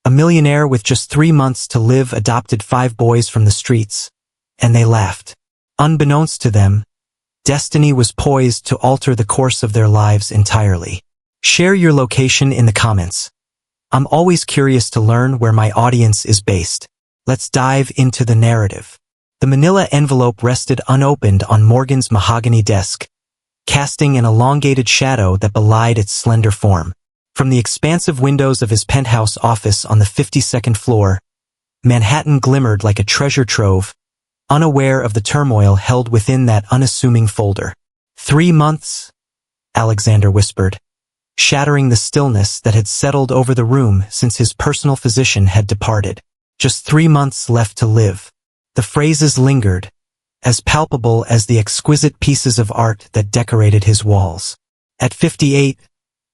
A millionaire with just 3 months to live adopted 5 boys from the streets, and they laughed. Unbeknownst to them, destiny was poised to alter the course of their lives entirely. Share your location in the comments. I'm always curious to learn where my audience is based. Let's dive into the narrative. The manila envelope rested unopened on Morgan's mahogany desk, casting an elongated shadow that belied its slender form. From the expansive windows of his penthouse office on the 52nd floor, Manhattan glimmered like a treasure trove, unaware of the turmoil held within that unassuming folder. 3 months, Alexander whispered, shattering the stillness that had settled over the room since his personal physician had departed. Just 3 months left to live. The phrases lingered, as palpable as the exquisite pieces of art that decorated his walls. At 58,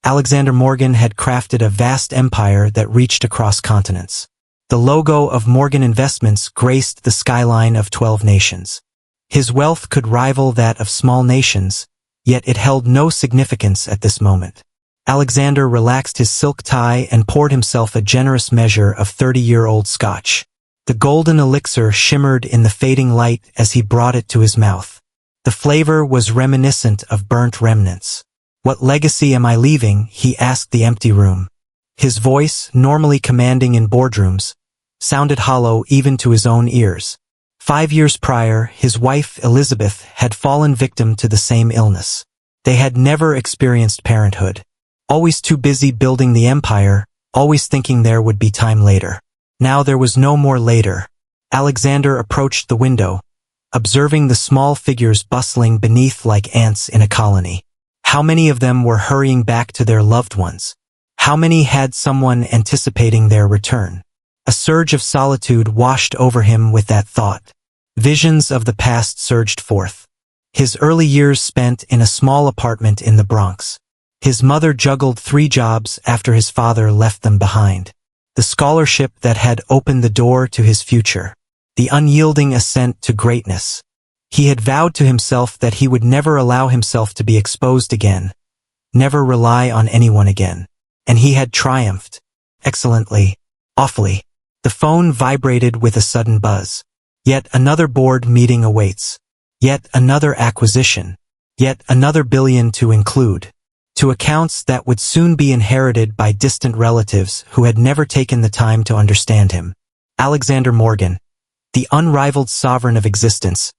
Alexander Morgan had crafted a vast empire that reached across continents. The logo of Morgan Investments graced the skyline of 12 nations. His wealth could rival that of small nations, yet it held no significance at this moment. Alexander relaxed his silk tie and poured himself a generous measure of 30-year-old scotch. The golden elixir shimmered in the fading light as he brought it to his mouth. The flavor was reminiscent of burnt remnants. "What legacy am I leaving?" he asked the empty room. His voice, normally commanding in boardrooms, sounded hollow even to his own ears. 5 years prior, his wife, Elizabeth, had fallen victim to the same illness. They had never experienced parenthood. Always too busy building the empire, always thinking there would be time later. Now there was no more later. Alexander approached the window, observing the small figures bustling beneath like ants in a colony. How many of them were hurrying back to their loved ones? How many had someone anticipating their return? A surge of solitude washed over him with that thought. Visions of the past surged forth. His early years spent in a small apartment in the Bronx. His mother juggled 3 jobs after his father left them behind. The scholarship that had opened the door to his future. The unyielding ascent to greatness. He had vowed to himself that he would never allow himself to be exposed again, never rely on anyone again. And he had triumphed. Excellently. Awfully. The phone vibrated with a sudden buzz. Yet another board meeting awaits. Yet another acquisition. Yet another billion to include. To accounts that would soon be inherited by distant relatives who had never taken the time to understand him. Alexander Morgan, the unrivaled sovereign of existence,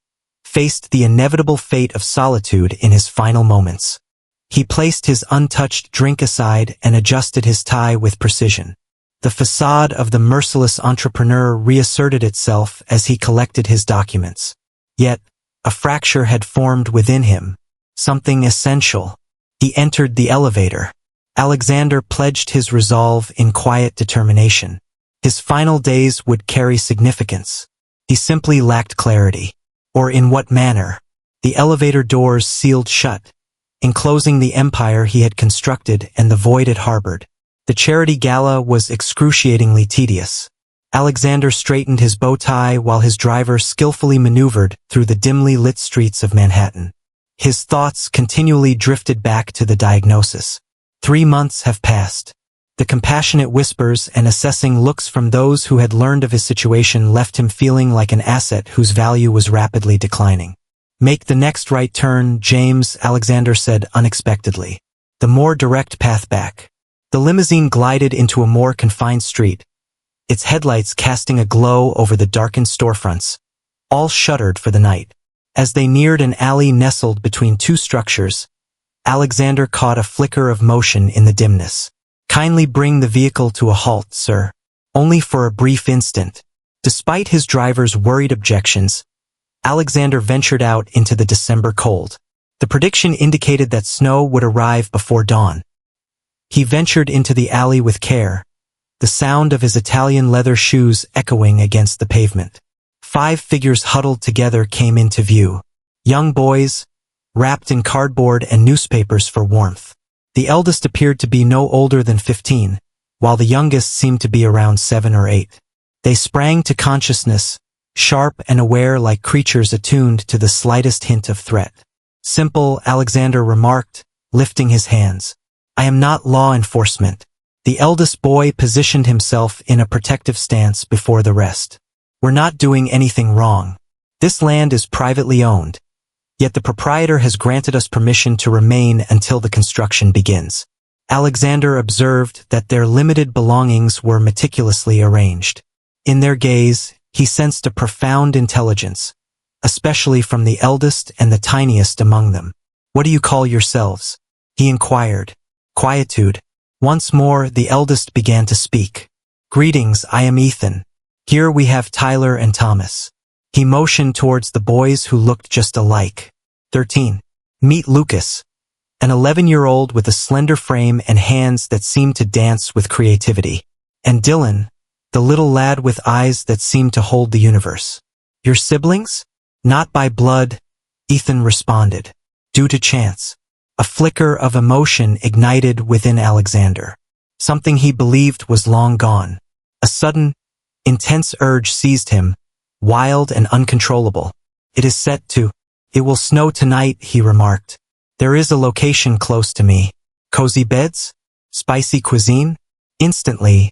faced the inevitable fate of solitude in his final moments. He placed his untouched drink aside and adjusted his tie with precision. The facade of the merciless entrepreneur reasserted itself as he collected his documents. Yet, a fracture had formed within him, something essential. He entered the elevator. Alexander pledged his resolve in quiet determination. His final days would carry significance. He simply lacked clarity. Or in what manner? The elevator doors sealed shut, enclosing the empire he had constructed and the void it harbored. The charity gala was excruciatingly tedious. Alexander straightened his bow tie while his driver skillfully maneuvered through the dimly lit streets of Manhattan. His thoughts continually drifted back to the diagnosis. 3 months have passed. The compassionate whispers and assessing looks from those who had learned of his situation left him feeling like an asset whose value was rapidly declining. "Make the next right turn," James Alexander said unexpectedly. "The more direct path back." The limousine glided into a more confined street, its headlights casting a glow over the darkened storefronts. All shuttered for the night. As they neared an alley nestled between 2 structures, Alexander caught a flicker of motion in the dimness. "Kindly bring the vehicle to a halt, sir." Only for a brief instant. Despite his driver's worried objections, Alexander ventured out into the December cold. The prediction indicated that snow would arrive before dawn. He ventured into the alley with care, the sound of his Italian leather shoes echoing against the pavement. 5 figures huddled together came into view. Young boys, wrapped in cardboard and newspapers for warmth. The eldest appeared to be no older than 15, while the youngest seemed to be around 7 or 8. They sprang to consciousness, sharp and aware like creatures attuned to the slightest hint of threat. "Simple," Alexander remarked, lifting his hands. "I am not law enforcement." The eldest boy positioned himself in a protective stance before the rest. We're not doing anything wrong. This land is privately owned. Yet the proprietor has granted us permission to remain until the construction begins. Alexander observed that their limited belongings were meticulously arranged. In their gaze, he sensed a profound intelligence, especially from the eldest and the tiniest among them. What do you call yourselves? He inquired. Quietude. Once more, the eldest began to speak. Greetings, I am Ethan. Here we have Tyler and Thomas. He motioned towards the boys who looked just alike. 13. Meet Lucas, an 11-year-old with a slender frame and hands that seemed to dance with creativity. And Dylan, the little lad with eyes that seemed to hold the universe. Your siblings? Not by blood, Ethan responded. Due to chance. A flicker of emotion ignited within Alexander. Something he believed was long gone. A sudden, intense urge seized him, wild and uncontrollable. It is set to. It will snow tonight, he remarked. There is a location close to me. Cozy beds? Spicy cuisine? Instantly,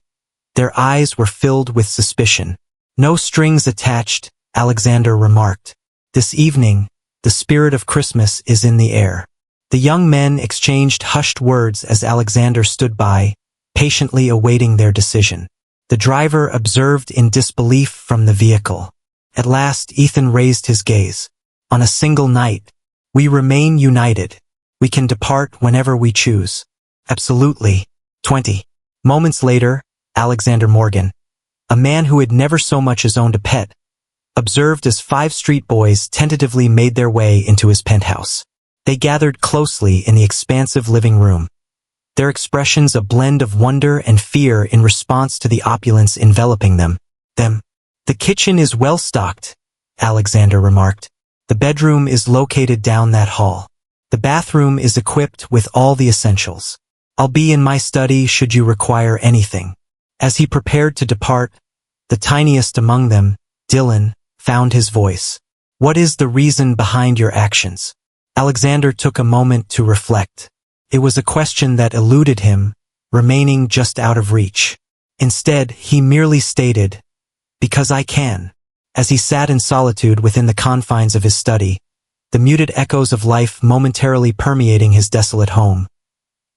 their eyes were filled with suspicion. No strings attached, Alexander remarked. This evening, the spirit of Christmas is in the air. The young men exchanged hushed words as Alexander stood by, patiently awaiting their decision. The driver observed in disbelief from the vehicle. At last, Ethan raised his gaze. On a single night, we remain united. We can depart whenever we choose. Absolutely. 20. Moments later, Alexander Morgan, a man who had never so much as owned a pet, observed as 5 street boys tentatively made their way into his penthouse. They gathered closely in the expansive living room, their expressions a blend of wonder and fear in response to the opulence enveloping them. The kitchen is well stocked, Alexander remarked. The bedroom is located down that hall. The bathroom is equipped with all the essentials. I'll be in my study should you require anything. As he prepared to depart, the tiniest among them, Dylan, found his voice. What is the reason behind your actions? Alexander took a moment to reflect. It was a question that eluded him, remaining just out of reach. Instead, he merely stated, because I can. As he sat in solitude within the confines of his study, the muted echoes of life momentarily permeating his desolate home,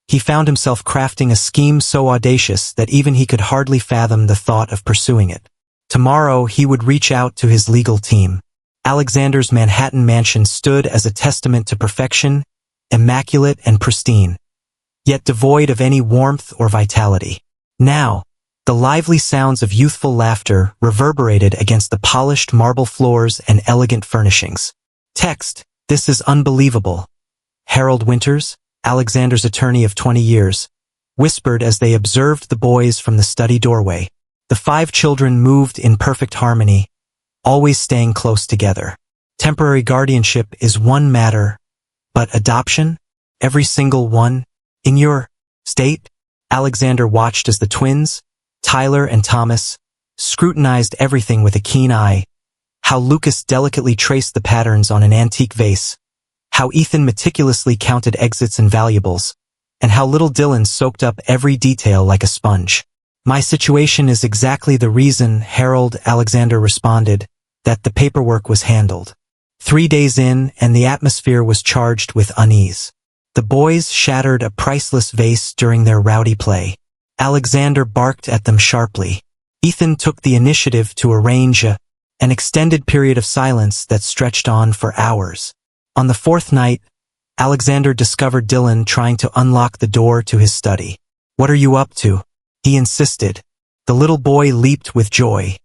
he found himself crafting a scheme so audacious that even he could hardly fathom the thought of pursuing it. Tomorrow he would reach out to his legal team. Alexander's Manhattan mansion stood as a testament to perfection, immaculate and pristine, yet devoid of any warmth or vitality. Now, the lively sounds of youthful laughter reverberated against the polished marble floors and elegant furnishings. Text, this is unbelievable. Harold Winters, Alexander's attorney of 20 years, whispered as they observed the boys from the study doorway. The 5 children moved in perfect harmony, always staying close together. Temporary guardianship is one matter, but adoption? Every single one? In your state? Alexander watched as the twins, Tyler and Thomas, scrutinized everything with a keen eye. How Lucas delicately traced the patterns on an antique vase, how Ethan meticulously counted exits and valuables, and how little Dylan soaked up every detail like a sponge. My situation is exactly the reason, Harold, Alexander responded, that the paperwork was handled. 3 days in, and the atmosphere was charged with unease. The boys shattered a priceless vase during their rowdy play. Alexander barked at them sharply. Ethan took the initiative to arrange an extended period of silence that stretched on for hours. On the 4th night, Alexander discovered Dylan trying to unlock the door to his study. What are you up to? He insisted. The little boy leaped with joy.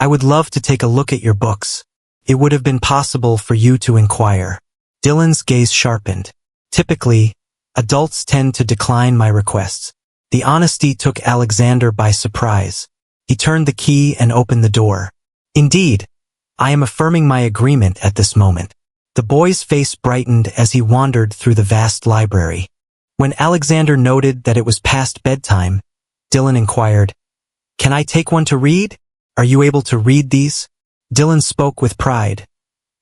I would love to take a look at your books. It would have been possible for you to inquire. Dylan's gaze sharpened. Typically, adults tend to decline my requests. The honesty took Alexander by surprise. He turned the key and opened the door. Indeed, I am affirming my agreement at this moment. The boy's face brightened as he wandered through the vast library. When Alexander noted that it was past bedtime, Dylan inquired, Can I take one to read? Are you able to read these? Dylan spoke with pride,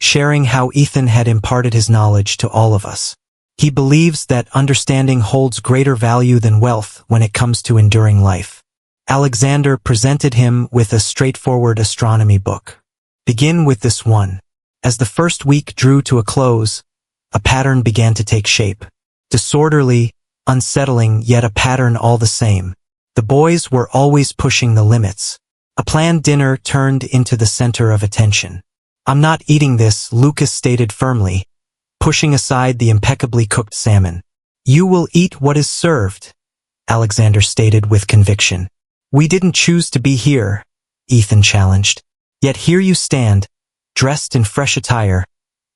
sharing how Ethan had imparted his knowledge to all of us. He believes that understanding holds greater value than wealth when it comes to enduring life. Alexander presented him with a straightforward astronomy book. Begin with this one. As the first week drew to a close, a pattern began to take shape. Disorderly, unsettling, yet a pattern all the same. The boys were always pushing the limits. A planned dinner turned into the center of attention. "I'm not eating this," Lucas stated firmly, pushing aside the impeccably cooked salmon. "You will eat what is served," Alexander stated with conviction. "We didn't choose to be here," Ethan challenged. "Yet here you stand, dressed in fresh attire,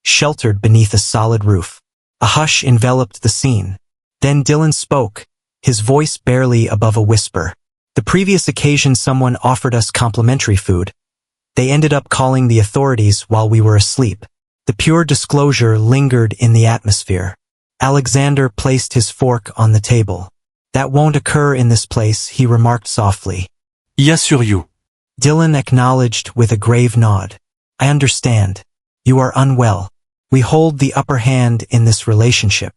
sheltered beneath a solid roof." A hush enveloped the scene. Then Dylan spoke, his voice barely above a whisper. "The previous occasion someone offered us complimentary food. They ended up calling the authorities while we were asleep." The pure disclosure lingered in the atmosphere. Alexander placed his fork on the table. "That won't occur in this place," he remarked softly. Y assure you. Dylan acknowledged with a grave nod. "I understand. You are unwell. We hold the upper hand in this relationship."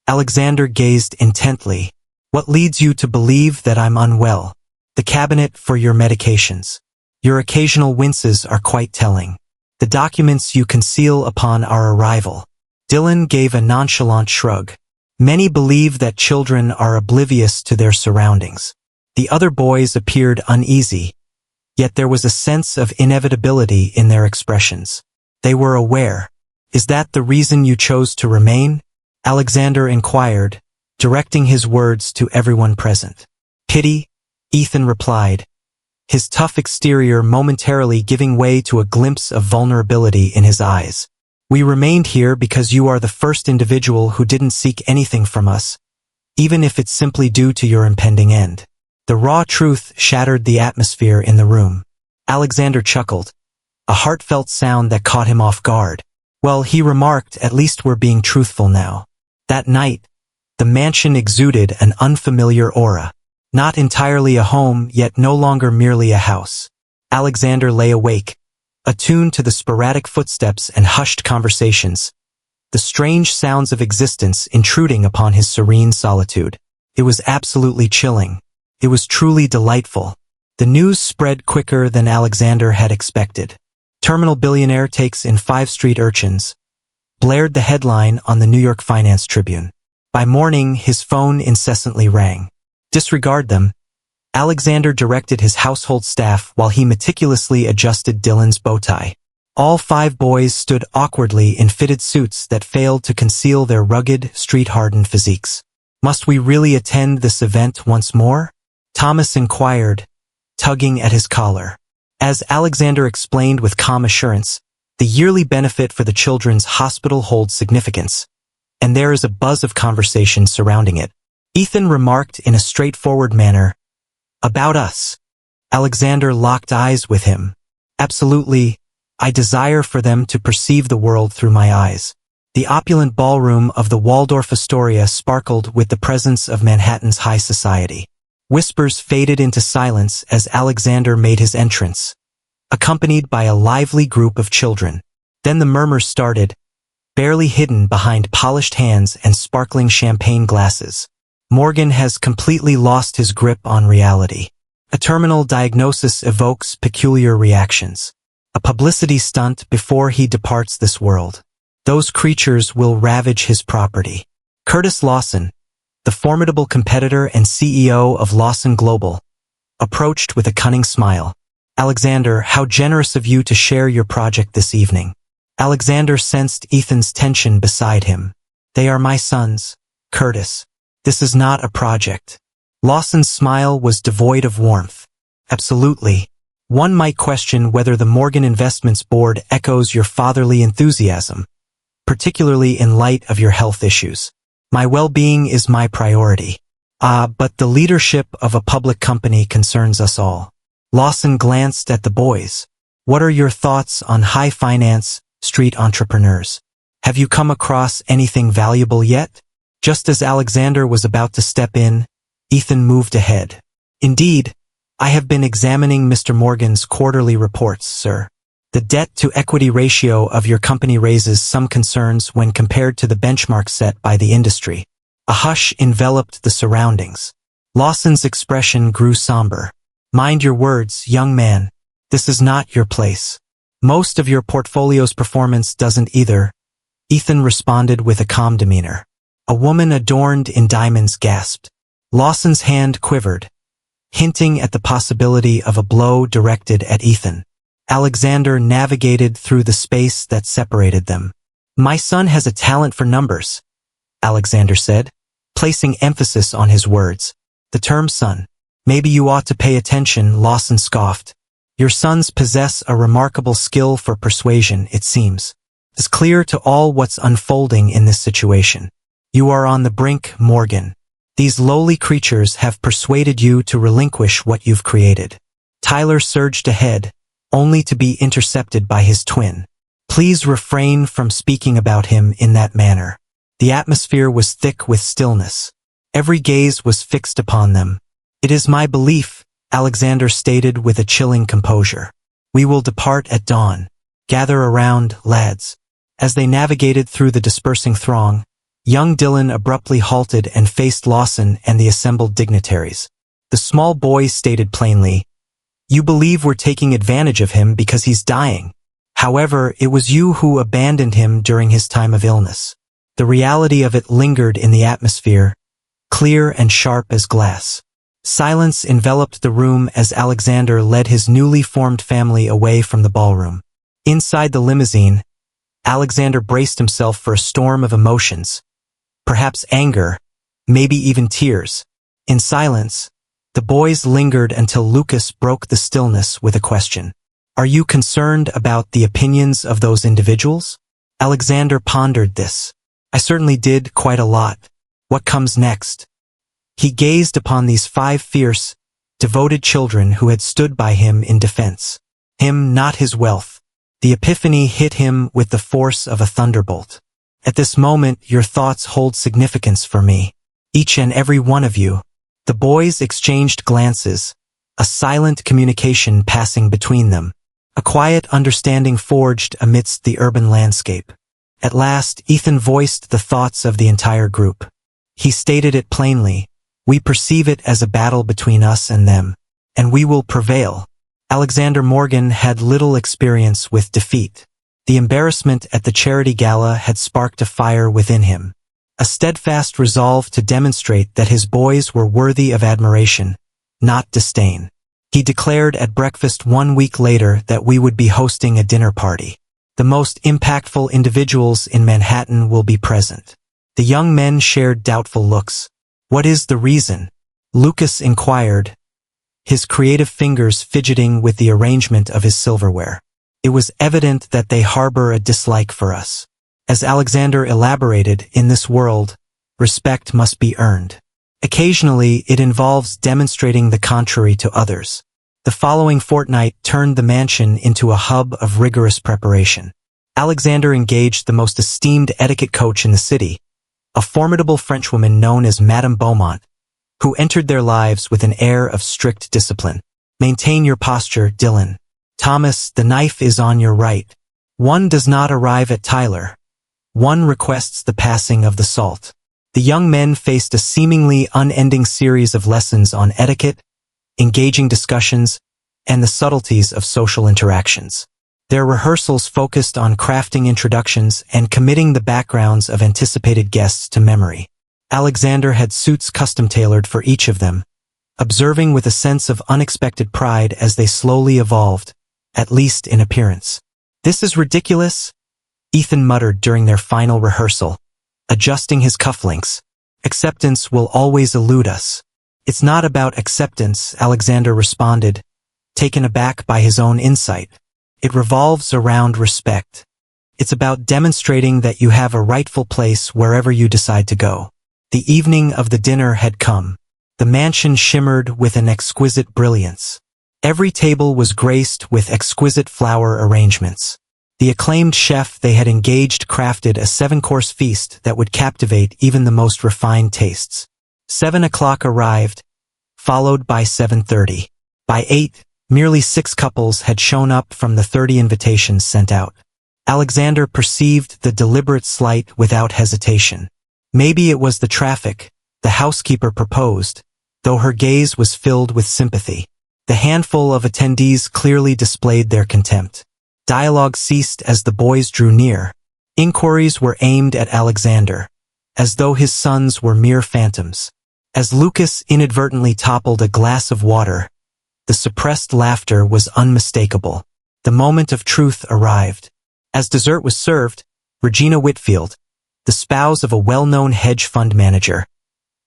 Alexander gazed intently. "What leads you to believe that I'm unwell?" "The cabinet for your medications. Your occasional winces are quite telling. The documents you conceal upon our arrival." Dylan gave a nonchalant shrug. Many believe that children are oblivious to their surroundings. The other boys appeared uneasy, yet there was a sense of inevitability in their expressions. They were aware. "Is that the reason you chose to remain?" Alexander inquired, directing his words to everyone present. "Pity," Ethan replied, his tough exterior momentarily giving way to a glimpse of vulnerability in his eyes. "We remained here because you are the first individual who didn't seek anything from us, even if it's simply due to your impending end." The raw truth shattered the atmosphere in the room. Alexander chuckled, a heartfelt sound that caught him off guard. "Well," he remarked, "at least we're being truthful now." That night, the mansion exuded an unfamiliar aura. Not entirely a home, yet no longer merely a house. Alexander lay awake, attuned to the sporadic footsteps and hushed conversations, the strange sounds of existence intruding upon his serene solitude. It was absolutely chilling. It was truly delightful. The news spread quicker than Alexander had expected. "Terminal billionaire takes in 5 street urchins," blared the headline on the New York Finance Tribune. By morning, his phone incessantly rang. "Disregard them," Alexander directed his household staff while he meticulously adjusted Dylan's bow tie. All 5 boys stood awkwardly in fitted suits that failed to conceal their rugged, street-hardened physiques. "Must we really attend this event once more?" Thomas inquired, tugging at his collar. As Alexander explained with calm assurance, the yearly benefit for the children's hospital holds significance, and there is a buzz of conversation surrounding it. Ethan remarked in a straightforward manner, "About us." Alexander locked eyes with him. "Absolutely. I desire for them to perceive the world through my eyes." The opulent ballroom of the Waldorf Astoria sparkled with the presence of Manhattan's high society. Whispers faded into silence as Alexander made his entrance, accompanied by a lively group of children. Then the murmurs started, barely hidden behind polished hands and sparkling champagne glasses. "Morgan has completely lost his grip on reality. A terminal diagnosis evokes peculiar reactions. A publicity stunt before he departs this world. Those creatures will ravage his property." Curtis Lawson, the formidable competitor and CEO of Lawson Global, approached with a cunning smile. "Alexander, how generous of you to share your project this evening." Alexander sensed Ethan's tension beside him. "They are my sons, Curtis. This is not a project." Lawson's smile was devoid of warmth. "Absolutely. One might question whether the Morgan Investments Board echoes your fatherly enthusiasm, particularly in light of your health issues. My well-being is my priority. But the leadership of a public company concerns us all." Lawson glanced at the boys. "What are your thoughts on high finance, street entrepreneurs? Have you come across anything valuable yet?" Just as Alexander was about to step in, Ethan moved ahead. "Indeed, I have been examining Mr. Morgan's quarterly reports, sir. The debt-to-equity ratio of your company raises some concerns when compared to the benchmark set by the industry. A hush enveloped the surroundings. Lawson's expression grew somber. Mind your words, young man. This is not your place. Most of your portfolio's performance doesn't either, Ethan responded with a calm demeanor. A woman adorned in diamonds gasped. Lawson's hand quivered, hinting at the possibility of a blow directed at Ethan. Alexander navigated through the space that separated them. My son has a talent for numbers, Alexander said, placing emphasis on his words. The term son. Maybe you ought to pay attention, Lawson scoffed. Your sons possess a remarkable skill for persuasion, it seems. It's clear to all what's unfolding in this situation. You are on the brink, Morgan. These lowly creatures have persuaded you to relinquish what you've created. Tyler surged ahead, only to be intercepted by his twin. Please refrain from speaking about him in that manner. The atmosphere was thick with stillness. Every gaze was fixed upon them. It is my belief, Alexander stated with a chilling composure. We will depart at dawn. Gather around, lads. As they navigated through the dispersing throng, young Dylan abruptly halted and faced Lawson and the assembled dignitaries. The small boy stated plainly, You believe we're taking advantage of him because he's dying. However, it was you who abandoned him during his time of illness. The reality of it lingered in the atmosphere, clear and sharp as glass. Silence enveloped the room as Alexander led his newly formed family away from the ballroom. Inside the limousine, Alexander braced himself for a storm of emotions. Perhaps anger, maybe even tears. In silence, the boys lingered until Lucas broke the stillness with a question. Are you concerned about the opinions of those individuals? Alexander pondered this. I certainly did quite a lot. What comes next? He gazed upon these 5 fierce, devoted children who had stood by him in defense. Him, not his wealth. The epiphany hit him with the force of a thunderbolt. At this moment, your thoughts hold significance for me. Each and every one of you. The boys exchanged glances, a silent communication passing between them. A quiet understanding forged amidst the urban landscape. At last, Ethan voiced the thoughts of the entire group. He stated it plainly. We perceive it as a battle between us and them, and we will prevail. Alexander Morgan had little experience with defeat. The embarrassment at the charity gala had sparked a fire within him. A steadfast resolve to demonstrate that his boys were worthy of admiration, not disdain. He declared at breakfast 1 week later that we would be hosting a dinner party. The most impactful individuals in Manhattan will be present. The young men shared doubtful looks. What is the reason? Lucas inquired, his creative fingers fidgeting with the arrangement of his silverware. It was evident that they harbor a dislike for us. As Alexander elaborated, in this world, respect must be earned. Occasionally, it involves demonstrating the contrary to others. The following fortnight turned the mansion into a hub of rigorous preparation. Alexander engaged the most esteemed etiquette coach in the city, a formidable Frenchwoman known as Madame Beaumont, who entered their lives with an air of strict discipline. Maintain your posture, Dylan. Thomas, the knife is on your right. One does not arrive at Tyler. One requests the passing of the salt. The young men faced a seemingly unending series of lessons on etiquette, engaging discussions, and the subtleties of social interactions. Their rehearsals focused on crafting introductions and committing the backgrounds of anticipated guests to memory. Alexander had suits custom-tailored for each of them, observing with a sense of unexpected pride as they slowly evolved, at least in appearance. This is ridiculous, Ethan muttered during their final rehearsal, adjusting his cufflinks. Acceptance will always elude us. It's not about acceptance, Alexander responded, taken aback by his own insight. It revolves around respect. It's about demonstrating that you have a rightful place wherever you decide to go. The evening of the dinner had come. The mansion shimmered with an exquisite brilliance. Every table was graced with exquisite flower arrangements. The acclaimed chef they had engaged crafted a 7-course feast that would captivate even the most refined tastes. 7 o'clock arrived, followed by 7:30. By 8, Merely 6 couples had shown up from the 30 invitations sent out. Alexander perceived the deliberate slight without hesitation. Maybe it was the traffic, the housekeeper proposed, though her gaze was filled with sympathy. The handful of attendees clearly displayed their contempt. Dialogue ceased as the boys drew near. Inquiries were aimed at Alexander, as though his sons were mere phantoms. As Lucas inadvertently toppled a glass of water, the suppressed laughter was unmistakable. The moment of truth arrived. As dessert was served, Regina Whitfield, the spouse of a well-known hedge fund manager,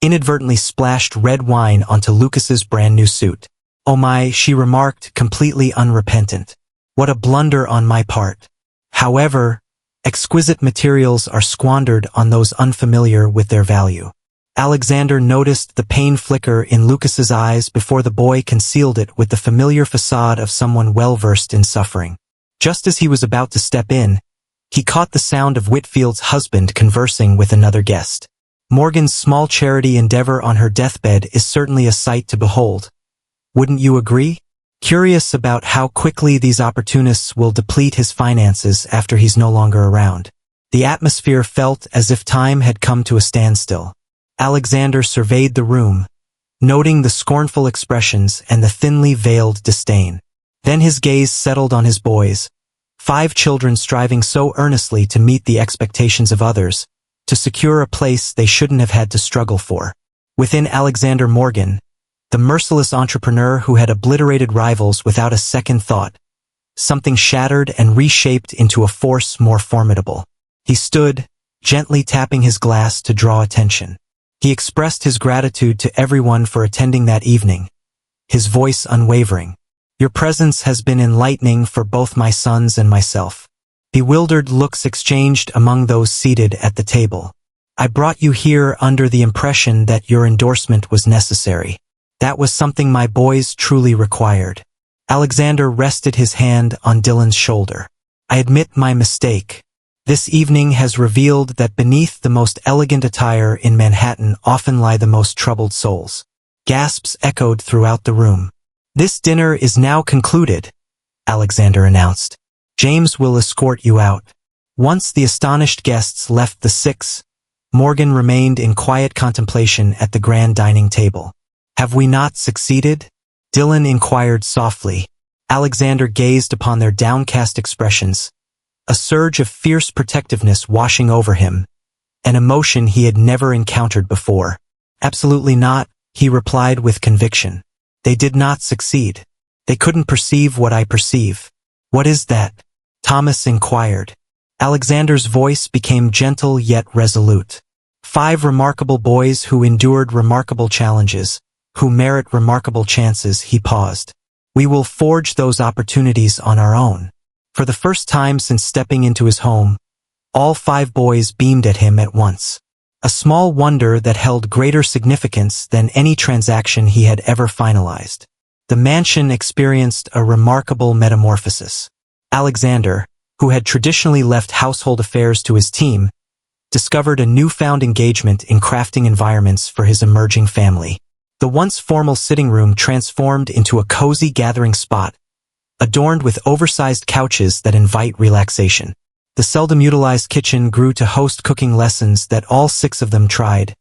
inadvertently splashed red wine onto Lucas's brand new suit. "Oh my," she remarked, completely unrepentant. "What a blunder on my part." However, exquisite materials are squandered on those unfamiliar with their value. Alexander noticed the pain flicker in Lucas's eyes before the boy concealed it with the familiar facade of someone well-versed in suffering. Just as he was about to step in, he caught the sound of Whitfield's husband conversing with another guest. "Morgan's small charity endeavor on her deathbed is certainly a sight to behold. Wouldn't you agree?" Curious about how quickly these opportunists will deplete his finances after he's no longer around. The atmosphere felt as if time had come to a standstill. Alexander surveyed the room, noting the scornful expressions and the thinly veiled disdain. Then his gaze settled on his boys, 5 children striving so earnestly to meet the expectations of others, to secure a place they shouldn't have had to struggle for. Within Alexander Morgan, the merciless entrepreneur who had obliterated rivals without a second thought, something shattered and reshaped into a force more formidable. He stood, gently tapping his glass to draw attention. He expressed his gratitude to everyone for attending that evening, his voice unwavering. "Your presence has been enlightening for both my sons and myself." Bewildered looks exchanged among those seated at the table. "I brought you here under the impression that your endorsement was necessary. That was something my boys truly required." Alexander rested his hand on Dylan's shoulder. "I admit my mistake. This evening has revealed that beneath the most elegant attire in Manhattan often lie the most troubled souls." Gasps echoed throughout the room. "This dinner is now concluded," Alexander announced. "James will escort you out." Once the astonished guests left the 6, Morgan remained in quiet contemplation at the grand dining table. "Have we not succeeded?" Dylan inquired softly. Alexander gazed upon their downcast expressions, a surge of fierce protectiveness washing over him, an emotion he had never encountered before. "Absolutely not," he replied with conviction. "They did not succeed. They couldn't perceive what I perceive." "What is that?" Thomas inquired. Alexander's voice became gentle yet resolute. 5 remarkable boys who endured remarkable challenges, who merit remarkable chances, he paused. "We will forge those opportunities on our own." For the first time since stepping into his home, all 5 boys beamed at him at once. A small wonder that held greater significance than any transaction he had ever finalized. The mansion experienced a remarkable metamorphosis. Alexander, who had traditionally left household affairs to his team, discovered a newfound engagement in crafting environments for his emerging family. The once formal sitting room transformed into a cozy gathering spot, adorned with oversized couches that invite relaxation. The seldom utilized kitchen grew to host cooking lessons that all 6 of them tried,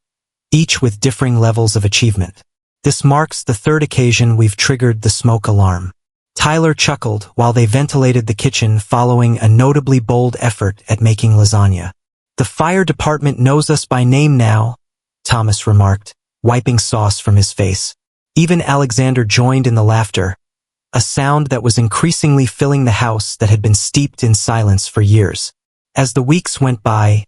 each with differing levels of achievement. "This marks the 3rd occasion we've triggered the smoke alarm." Tyler chuckled while they ventilated the kitchen following a notably bold effort at making lasagna. "The fire department knows us by name now," Thomas remarked, wiping sauce from his face. Even Alexander joined in the laughter, a sound that was increasingly filling the house that had been steeped in silence for years. As the weeks went by,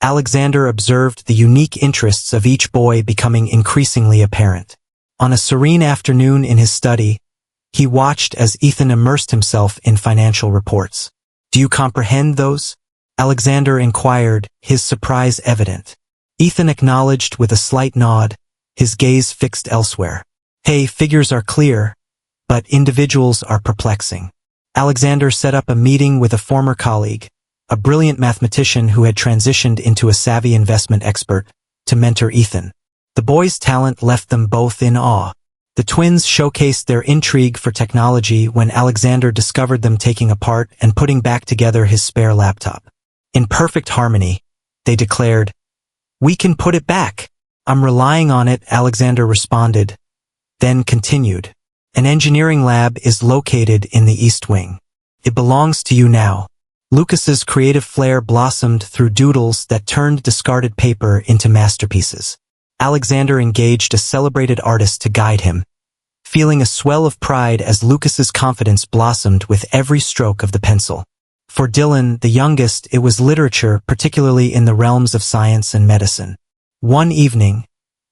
Alexander observed the unique interests of each boy becoming increasingly apparent. On a serene afternoon in his study, he watched as Ethan immersed himself in financial reports. "Do you comprehend those?" Alexander inquired, his surprise evident. Ethan acknowledged with a slight nod, his gaze fixed elsewhere. "Hey, figures are clear, but individuals are perplexing." Alexander set up a meeting with a former colleague, a brilliant mathematician who had transitioned into a savvy investment expert, to mentor Ethan. The boy's talent left them both in awe. The twins showcased their intrigue for technology when Alexander discovered them taking apart and putting back together his spare laptop. In perfect harmony, they declared, "We can put it back." "I'm relying on it," Alexander responded, then continued. "An engineering lab is located in the East Wing. It belongs to you now." Lucas's creative flair blossomed through doodles that turned discarded paper into masterpieces. Alexander engaged a celebrated artist to guide him, feeling a swell of pride as Lucas's confidence blossomed with every stroke of the pencil. For Dylan, the youngest, it was literature, particularly in the realms of science and medicine. One evening,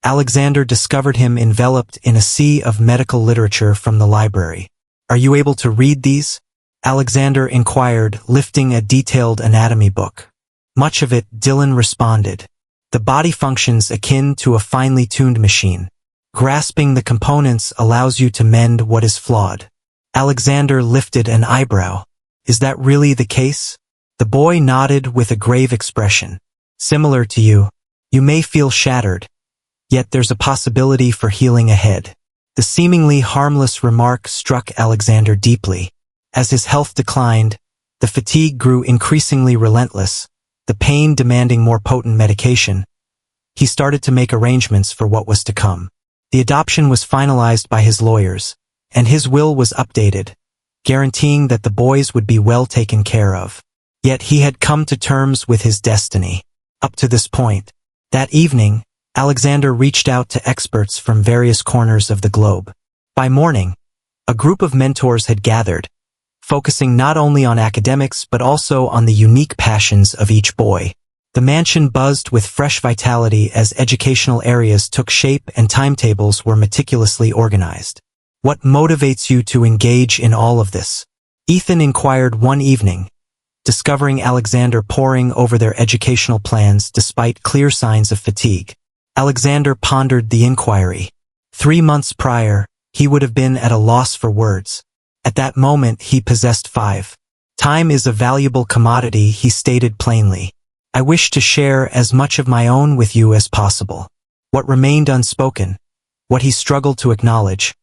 Alexander discovered him enveloped in a sea of medical literature from the library. "Are you able to read these?" Alexander inquired, lifting a detailed anatomy book. "Much of it," Dylan responded. "The body functions akin to a finely tuned machine. Grasping the components allows you to mend what is flawed." Alexander lifted an eyebrow. "Is that really the case?" The boy nodded with a grave expression. "Similar to you. You may feel shattered, yet there's a possibility for healing ahead." The seemingly harmless remark struck Alexander deeply. As his health declined, the fatigue grew increasingly relentless, the pain demanding more potent medication. He started to make arrangements for what was to come. The adoption was finalized by his lawyers, and his will was updated, guaranteeing that the boys would be well taken care of. Yet he had come to terms with his destiny. Up to this point, that evening, Alexander reached out to experts from various corners of the globe. By morning, a group of mentors had gathered, focusing not only on academics but also on the unique passions of each boy. The mansion buzzed with fresh vitality as educational areas took shape and timetables were meticulously organized. "What motivates you to engage in all of this?" Ethan inquired one evening, discovering Alexander poring over their educational plans despite clear signs of fatigue. Alexander pondered the inquiry. 3 months prior, he would have been at a loss for words. At that moment, he possessed 5. "Time is a valuable commodity," he stated plainly. "I wish to share as much of my own with you as possible." What remained unspoken, what he struggled to acknowledge,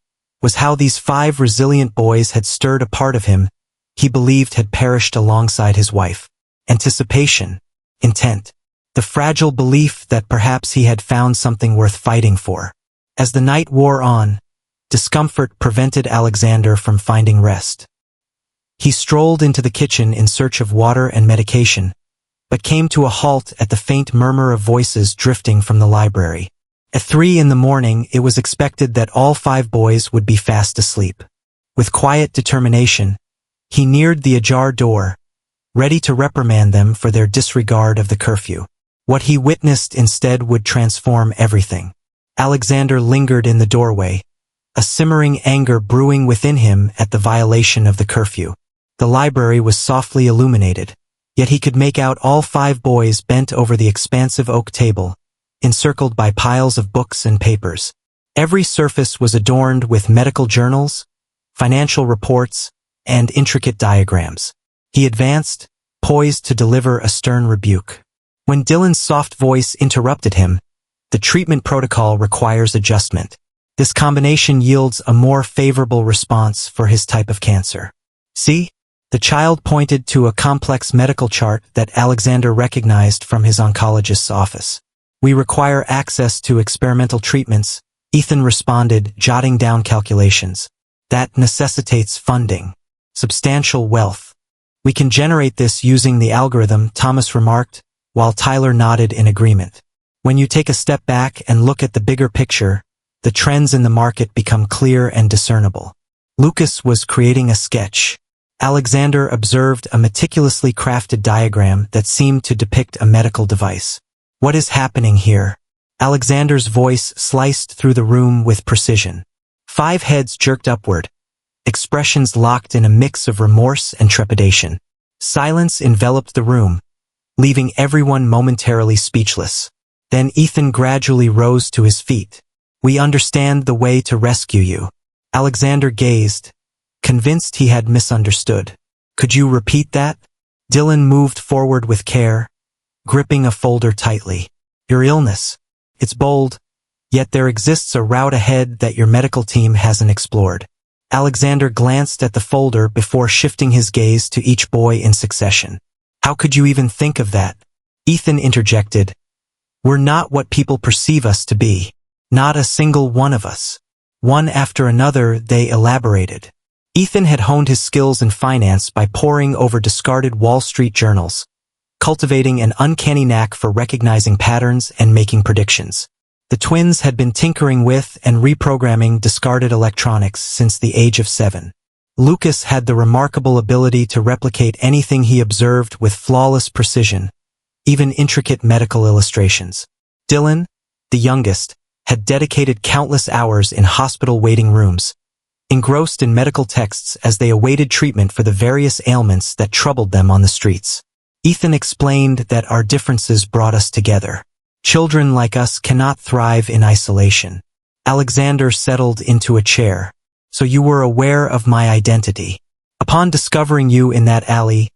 was how these 5 resilient boys had stirred a part of him he believed had perished alongside his wife. Anticipation, intent, the fragile belief that perhaps he had found something worth fighting for. As the night wore on, discomfort prevented Alexander from finding rest. He strolled into the kitchen in search of water and medication, but came to a halt at the faint murmur of voices drifting from the library. At 3 in the morning, it was expected that all 5 boys would be fast asleep. With quiet determination, he neared the ajar door, ready to reprimand them for their disregard of the curfew. What he witnessed instead would transform everything. Alexander lingered in the doorway, a simmering anger brewing within him at the violation of the curfew. The library was softly illuminated, yet he could make out all 5 boys bent over the expansive oak table, encircled by piles of books and papers. Every surface was adorned with medical journals, financial reports, and intricate diagrams. He advanced, poised to deliver a stern rebuke. When Dylan's soft voice interrupted him, "The treatment protocol requires adjustment. This combination yields a more favorable response for his type of cancer. See?" The child pointed to a complex medical chart that Alexander recognized from his oncologist's office. "We require access to experimental treatments," Ethan responded, jotting down calculations. "That necessitates funding. Substantial wealth. We can generate this using the algorithm," Thomas remarked, while Tyler nodded in agreement. When you take a step back and look at the bigger picture, the trends in the market become clear and discernible. Lucas was creating a sketch. Alexander observed a meticulously crafted diagram that seemed to depict a medical device. "What is happening here?" Alexander's voice sliced through the room with precision. 5 heads jerked upward, expressions locked in a mix of remorse and trepidation. Silence enveloped the room, leaving everyone momentarily speechless. Then Ethan gradually rose to his feet. "We understand the way to rescue you." Alexander gazed, convinced he had misunderstood. "Could you repeat that?" Dylan moved forward with care, gripping a folder tightly. "Your illness. It's bold, Yet there exists a route ahead that your medical team hasn't explored. Alexander glanced at the folder before shifting his gaze to each boy in succession. How could you even think of that? Ethan interjected. We're not what people perceive us to be. Not a single one of us. One after another, they elaborated. Ethan had honed his skills in finance by poring over discarded Wall Street journals, cultivating an uncanny knack for recognizing patterns and making predictions. The twins had been tinkering with and reprogramming discarded electronics since the age of 7. Lucas had the remarkable ability to replicate anything he observed with flawless precision, even intricate medical illustrations. Dylan, the youngest, had dedicated countless hours in hospital waiting rooms, engrossed in medical texts as they awaited treatment for the various ailments that troubled them on the streets. Ethan explained that our differences brought us together. Children like us cannot thrive in isolation. Alexander settled into a chair. So you were aware of my identity. Upon discovering you in that alley,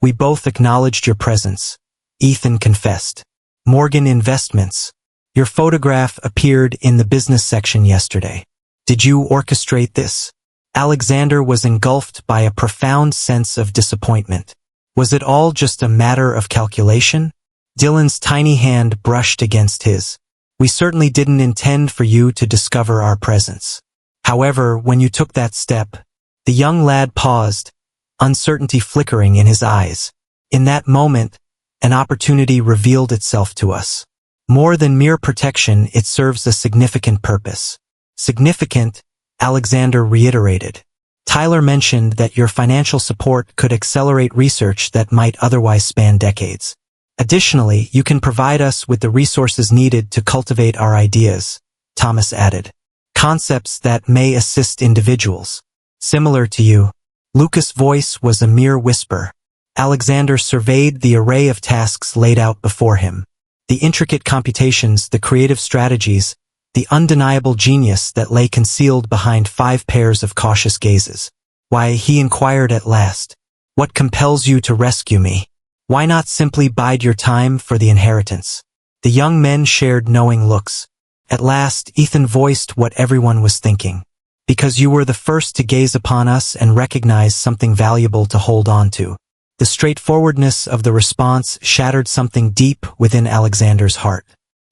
we both acknowledged your presence. Ethan confessed. Morgan Investments. Your photograph appeared in the business section yesterday. Did you orchestrate this? Alexander was engulfed by a profound sense of disappointment. Was it all just a matter of calculation? Dylan's tiny hand brushed against his. We certainly didn't intend for you to discover our presence. However, when you took that step, the young lad paused, uncertainty flickering in his eyes. In that moment, an opportunity revealed itself to us. More than mere protection, it serves a significant purpose. Significant, Alexander reiterated. Tyler mentioned that your financial support could accelerate research that might otherwise span decades. Additionally, you can provide us with the resources needed to cultivate our ideas, Thomas added. Concepts that may assist individuals. Similar to you. Lucas' voice was a mere whisper. Alexander surveyed the array of tasks laid out before him. The intricate computations, the creative strategies, the undeniable genius that lay concealed behind 5 pairs of cautious gazes. Why, he inquired at last. What compels you to rescue me? Why not simply bide your time for the inheritance? The young men shared knowing looks. At last, Ethan voiced what everyone was thinking. Because you were the first to gaze upon us and recognize something valuable to hold on to. The straightforwardness of the response shattered something deep within Alexander's heart.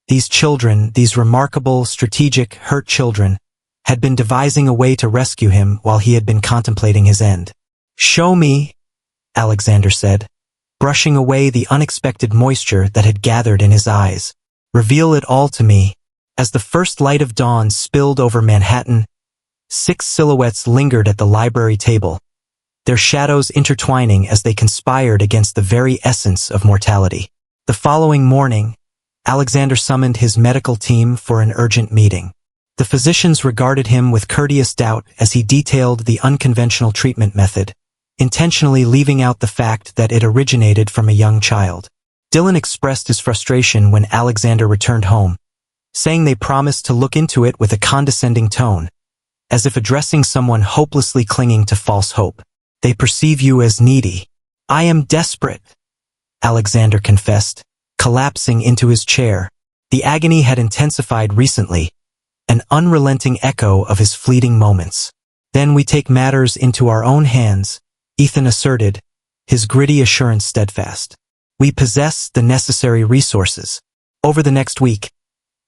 These children, these remarkable, strategic, hurt children, had been devising a way to rescue him while he had been contemplating his end. Show me, Alexander said, brushing away the unexpected moisture that had gathered in his eyes. Reveal it all to me. As the first light of dawn spilled over Manhattan, 6 silhouettes lingered at the library table, their shadows intertwining as they conspired against the very essence of mortality. The following morning, Alexander summoned his medical team for an urgent meeting. The physicians regarded him with courteous doubt as he detailed the unconventional treatment method, intentionally leaving out the fact that it originated from a young child. Dylan expressed his frustration when Alexander returned home, saying they promised to look into it with a condescending tone, as if addressing someone hopelessly clinging to false hope. They perceive you as needy. I am desperate, Alexander confessed, collapsing into his chair. The agony had intensified recently, an unrelenting echo of his fleeting moments. Then we take matters into our own hands, Ethan asserted, his gritty assurance steadfast. We possess the necessary resources. Over the next week,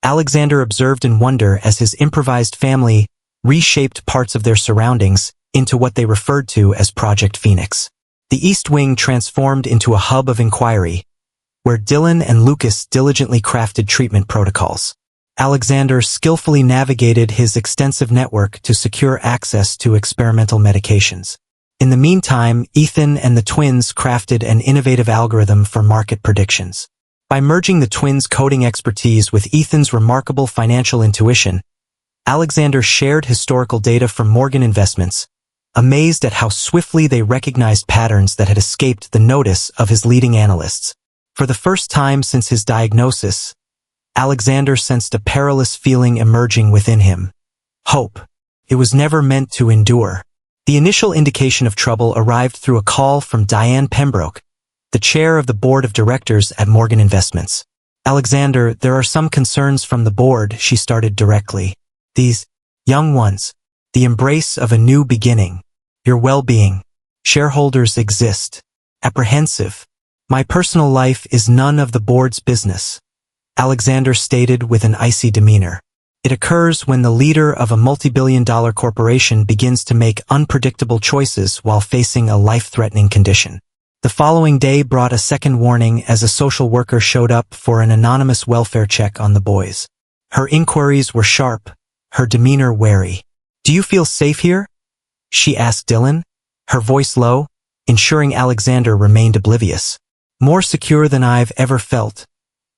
Alexander observed in wonder as his improvised family reshaped parts of their surroundings into what they referred to as Project Phoenix. The East Wing transformed into a hub of inquiry, where Dylan and Lucas diligently crafted treatment protocols. Alexander skillfully navigated his extensive network to secure access to experimental medications. In the meantime, Ethan and the twins crafted an innovative algorithm for market predictions. By merging the twins' coding expertise with Ethan's remarkable financial intuition, Alexander shared historical data from Morgan Investments, amazed at how swiftly they recognized patterns that had escaped the notice of his leading analysts. For the first time since his diagnosis, Alexander sensed a perilous feeling emerging within him. Hope. It was never meant to endure. The initial indication of trouble arrived through a call from Diane Pembroke, the chair of the board of directors at Morgan Investments. Alexander, there are some concerns from the board, she started directly. These young ones, the embrace of a new beginning, your well-being, shareholders exist. Apprehensive. My personal life is none of the board's business, Alexander stated with an icy demeanor. It occurs when the leader of a multi-billion-dollar corporation begins to make unpredictable choices while facing a life-threatening condition. The following day brought a second warning as a social worker showed up for an anonymous welfare check on the boys. Her inquiries were sharp, her demeanor wary. "Do you feel safe here?" she asked Dylan, her voice low, ensuring Alexander remained oblivious. "More secure than I've ever felt,"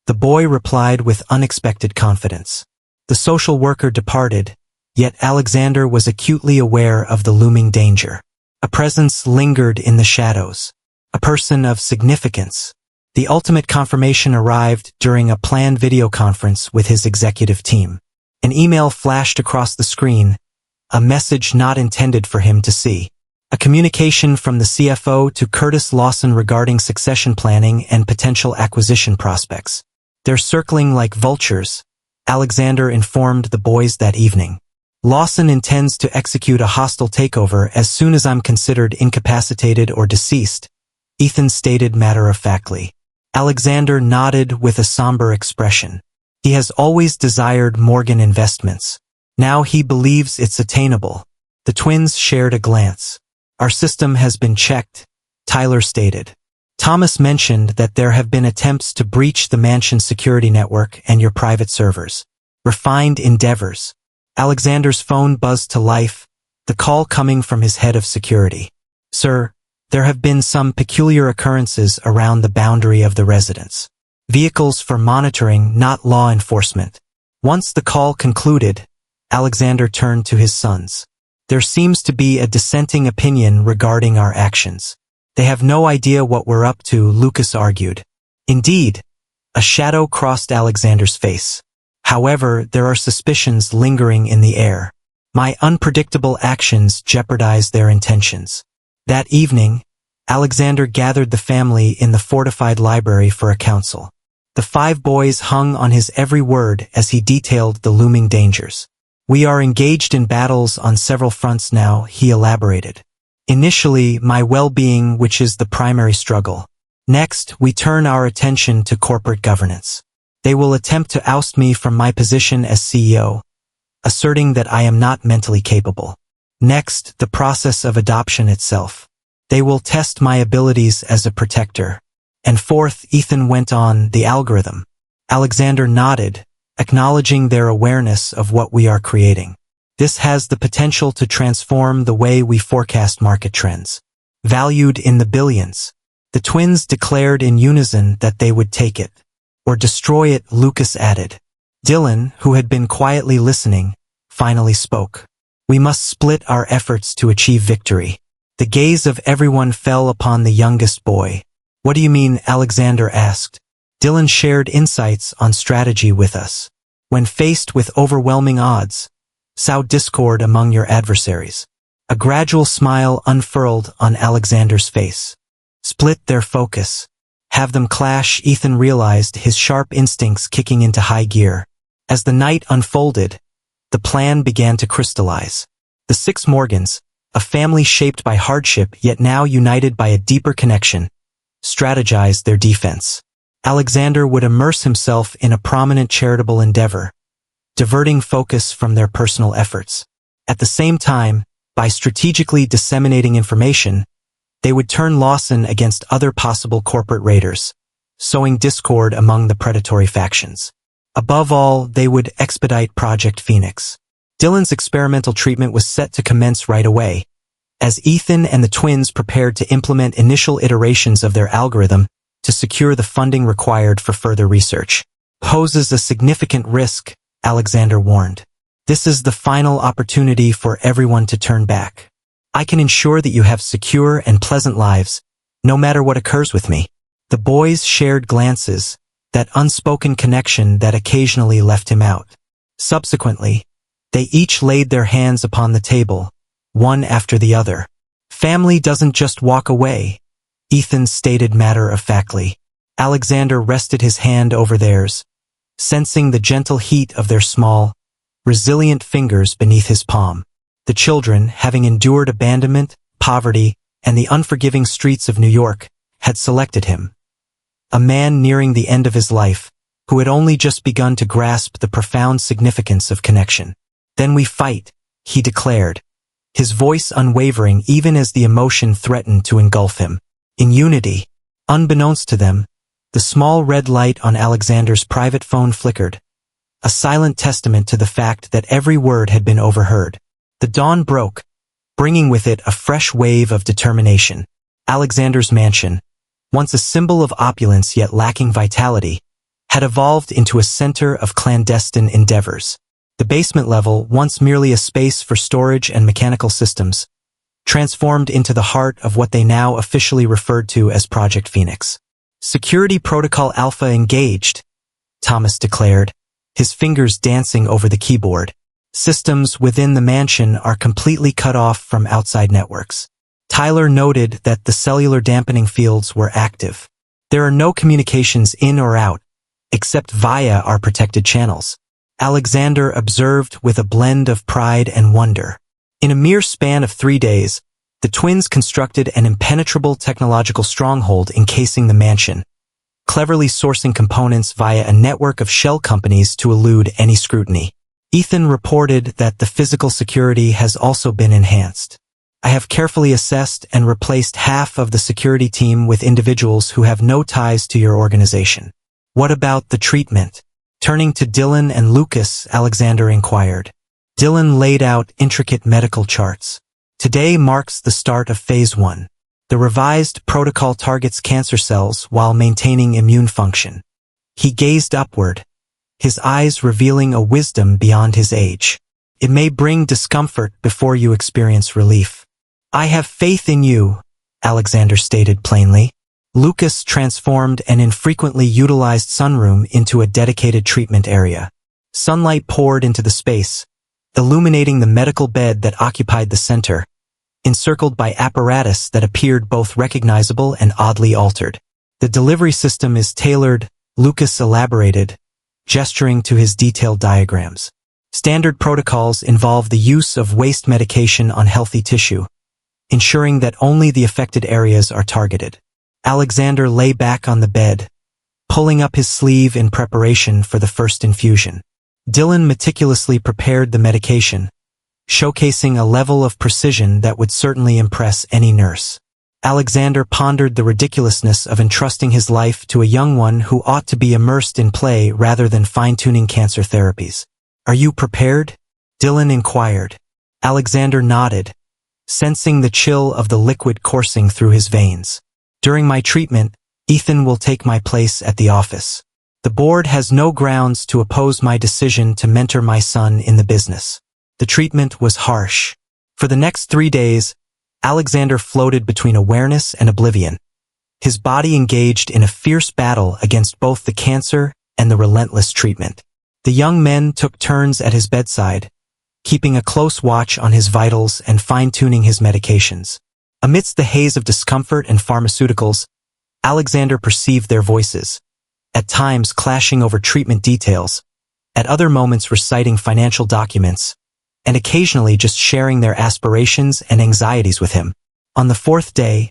the boy replied with unexpected confidence. The social worker departed, yet Alexander was acutely aware of the looming danger. A presence lingered in the shadows. A person of significance. The ultimate confirmation arrived during a planned video conference with his executive team. An email flashed across the screen, a message not intended for him to see. A communication from the CFO to Curtis Lawson regarding succession planning and potential acquisition prospects. "They're circling like vultures," Alexander informed the boys that evening. "Lawson intends to execute a hostile takeover as soon as I'm considered incapacitated or deceased," Ethan stated matter-of-factly. Alexander nodded with a somber expression. He has always desired Morgan Investments. Now he believes it's attainable. The twins shared a glance. "Our system has been checked," Tyler stated. "Thomas mentioned that there have been attempts to breach the mansion security network and your private servers. Refined endeavors." Alexander's phone buzzed to life, the call coming from his head of security. "Sir, there have been some peculiar occurrences around the boundary of the residence. Vehicles for monitoring, not law enforcement." Once the call concluded, Alexander turned to his sons. "There seems to be a dissenting opinion regarding our actions. They have no idea what we're up to," Lucas argued. Indeed, a shadow crossed Alexander's face. "However, there are suspicions lingering in the air. My unpredictable actions jeopardize their intentions." That evening, Alexander gathered the family in the fortified library for a council. The 5 boys hung on his every word as he detailed the looming dangers. "We are engaged in battles on several fronts now," he elaborated. "Initially, my well-being, which is the primary struggle. Next, we turn our attention to corporate governance. They will attempt to oust me from my position as CEO, asserting that I am not mentally capable. Next, the process of adoption itself. They will test my abilities as a protector. And fourth," Ethan went on, "the algorithm." Alexander nodded, acknowledging their awareness of what we are creating. "This has the potential to transform the way we forecast market trends. Valued in the billions." The twins declared in unison that they would take it. "Or destroy it," Lucas added. Dylan, who had been quietly listening, finally spoke. "We must split our efforts to achieve victory." The gaze of everyone fell upon the youngest boy. "What do you mean?" Alexander asked. Dylan shared insights on strategy with us. "When faced with overwhelming odds, sow discord among your adversaries." A gradual smile unfurled on Alexander's face. "Split their focus. Have them clash," Ethan realized, his sharp instincts kicking into high gear. As the night unfolded, the plan began to crystallize. The 6 Morgans, a family shaped by hardship yet now united by a deeper connection, strategized their defense. Alexander would immerse himself in a prominent charitable endeavor, diverting focus from their personal efforts. At the same time, by strategically disseminating information, they would turn Lawson against other possible corporate raiders, sowing discord among the predatory factions. Above all, they would expedite Project Phoenix. Dylan's experimental treatment was set to commence right away, as Ethan and the twins prepared to implement initial iterations of their algorithm to secure the funding required for further research. "Poses a significant risk," Alexander warned. "This is the final opportunity for everyone to turn back. I can ensure that you have secure and pleasant lives, no matter what occurs with me." The boys shared glances, that unspoken connection that occasionally left him out. Subsequently, they each laid their hands upon the table, one after the other. "Family doesn't just walk away," Ethan stated matter-of-factly. Alexander rested his hand over theirs, sensing the gentle heat of their small, resilient fingers beneath his palm. The children, having endured abandonment, poverty, and the unforgiving streets of New York, had selected him. A man nearing the end of his life, who had only just begun to grasp the profound significance of connection. "Then we fight," he declared, his voice unwavering even as the emotion threatened to engulf him. In unity, unbeknownst to them, the small red light on Alexander's private phone flickered, a silent testament to the fact that every word had been overheard. The dawn broke, bringing with it a fresh wave of determination. Alexander's mansion, once a symbol of opulence yet lacking vitality, had evolved into a center of clandestine endeavors. The basement level, once merely a space for storage and mechanical systems, transformed into the heart of what they now officially referred to as Project Phoenix. "Security Protocol Alpha engaged," Thomas declared, his fingers dancing over the keyboard. "Systems within the mansion are completely cut off from outside networks." Tyler noted that the cellular dampening fields were active. "There are no communications in or out, except via our protected channels," Alexander observed with a blend of pride and wonder. In a mere span of 3 days, the twins constructed an impenetrable technological stronghold encasing the mansion, cleverly sourcing components via a network of shell companies to elude any scrutiny. Ethan reported that the physical security has also been enhanced. "I have carefully assessed and replaced half of the security team with individuals who have no ties to your organization." "What about the treatment?" Turning to Dylan and Lucas, Alexander inquired. Dylan laid out intricate medical charts. "Today marks the start of Phase 1. The revised protocol targets cancer cells while maintaining immune function." He gazed upward, his eyes revealing a wisdom beyond his age. "It may bring discomfort before you experience relief." "I have faith in you," Alexander stated plainly. Lucas transformed an infrequently utilized sunroom into a dedicated treatment area. Sunlight poured into the space, illuminating the medical bed that occupied the center, encircled by apparatus that appeared both recognizable and oddly altered. "The delivery system is tailored," Lucas elaborated, gesturing to his detailed diagrams. "Standard protocols involve the use of waste medication on healthy tissue, ensuring that only the affected areas are targeted." Alexander lay back on the bed, pulling up his sleeve in preparation for the first infusion. Dylan meticulously prepared the medication, showcasing a level of precision that would certainly impress any nurse. Alexander pondered the ridiculousness of entrusting his life to a young one who ought to be immersed in play rather than fine-tuning cancer therapies. "Are you prepared?" Dylan inquired. Alexander nodded, sensing the chill of the liquid coursing through his veins. "During my treatment, Ethan will take my place at the office. The board has no grounds to oppose my decision to mentor my son in the business." The treatment was harsh. For the next 3 days, Alexander floated between awareness and oblivion, his body engaged in a fierce battle against both the cancer and the relentless treatment. The young men took turns at his bedside, keeping a close watch on his vitals and fine-tuning his medications. Amidst the haze of discomfort and pharmaceuticals, Alexander perceived their voices, at times clashing over treatment details, at other moments reciting financial documents, and occasionally just sharing their aspirations and anxieties with him. On the 4th day,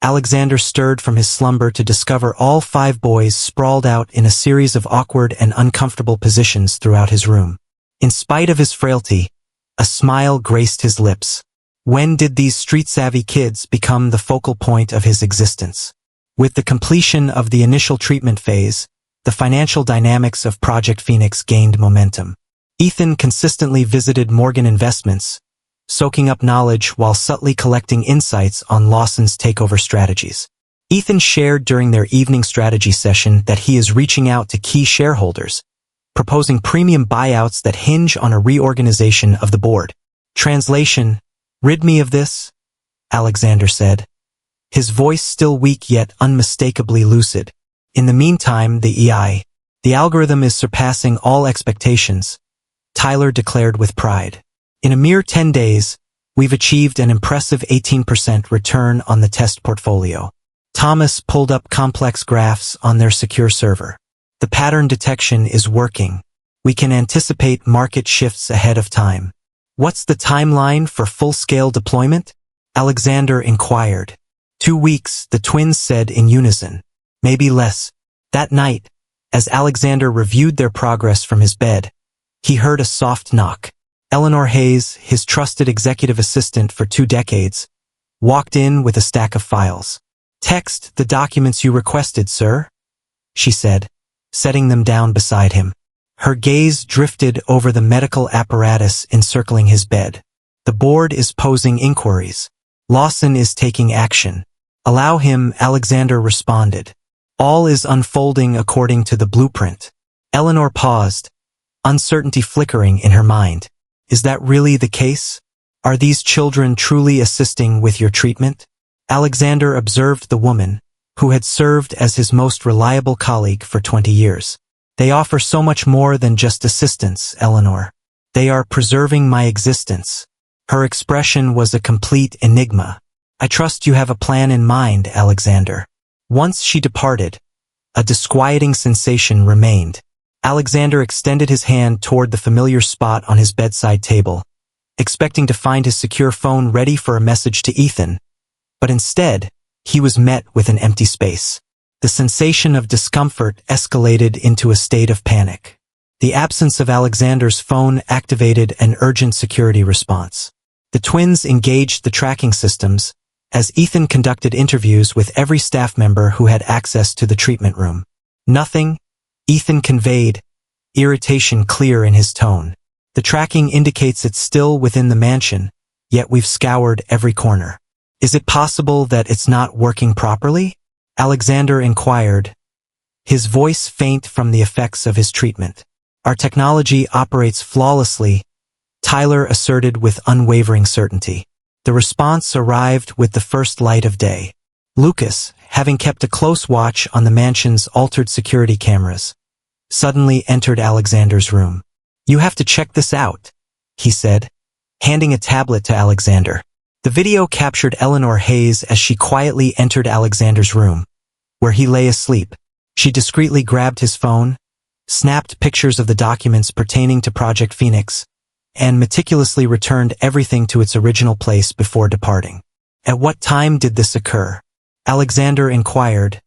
Alexander stirred from his slumber to discover all 5 boys sprawled out in a series of awkward and uncomfortable positions throughout his room. In spite of his frailty, a smile graced his lips. When did these street-savvy kids become the focal point of his existence? With the completion of the initial treatment phase, the financial dynamics of Project Phoenix gained momentum. Ethan consistently visited Morgan Investments, soaking up knowledge while subtly collecting insights on Lawson's takeover strategies. Ethan shared during their evening strategy session that he is reaching out to key shareholders, proposing premium buyouts that hinge on a reorganization of the board. Translation: "Rid me of this," Alexander said, his voice still weak yet unmistakably lucid. "In the meantime, the algorithm is surpassing all expectations," Tyler declared with pride. "In a mere 10 days, we've achieved an impressive 18% return on the test portfolio." Thomas pulled up complex graphs on their secure server. The pattern detection is working. We can anticipate market shifts ahead of time. What's the timeline for full-scale deployment? Alexander inquired. 2 weeks, the twins said in unison. Maybe less. That night, as Alexander reviewed their progress from his bed, he heard a soft knock. Eleanor Hayes, his trusted executive assistant for 2 decades, walked in with a stack of files. "Text the documents you requested, sir," she said, setting them down beside him. Her gaze drifted over the medical apparatus encircling his bed. "The board is posing inquiries. Lawson is taking action. Allow him," Alexander responded. "All is unfolding according to the blueprint." Eleanor paused, uncertainty flickering in her mind. "Is that really the case? Are these children truly assisting with your treatment?" Alexander observed the woman, who had served as his most reliable colleague for 20 years. "They offer so much more than just assistance, Eleanor. They are preserving my existence." Her expression was a complete enigma. "I trust you have a plan in mind, Alexander." Once she departed, a disquieting sensation remained. Alexander extended his hand toward the familiar spot on his bedside table, expecting to find his secure phone ready for a message to Ethan. But instead, he was met with an empty space. The sensation of discomfort escalated into a state of panic. The absence of Alexander's phone activated an urgent security response. The twins engaged the tracking systems, as Ethan conducted interviews with every staff member who had access to the treatment room. "Nothing," Ethan conveyed, irritation clear in his tone. "The tracking indicates it's still within the mansion, yet we've scoured every corner. Is it possible that it's not working properly?" Alexander inquired, his voice faint from the effects of his treatment. "Our technology operates flawlessly," Tyler asserted with unwavering certainty. The response arrived with the first light of day. Lucas, having kept a close watch on the mansion's altered security cameras, suddenly entered Alexander's room. "You have to check this out," he said, handing a tablet to Alexander. The video captured Eleanor Hayes as she quietly entered Alexander's room, where he lay asleep. She discreetly grabbed his phone, snapped pictures of the documents pertaining to Project Phoenix, and meticulously returned everything to its original place before departing. "At what time did this occur?" Alexander inquired,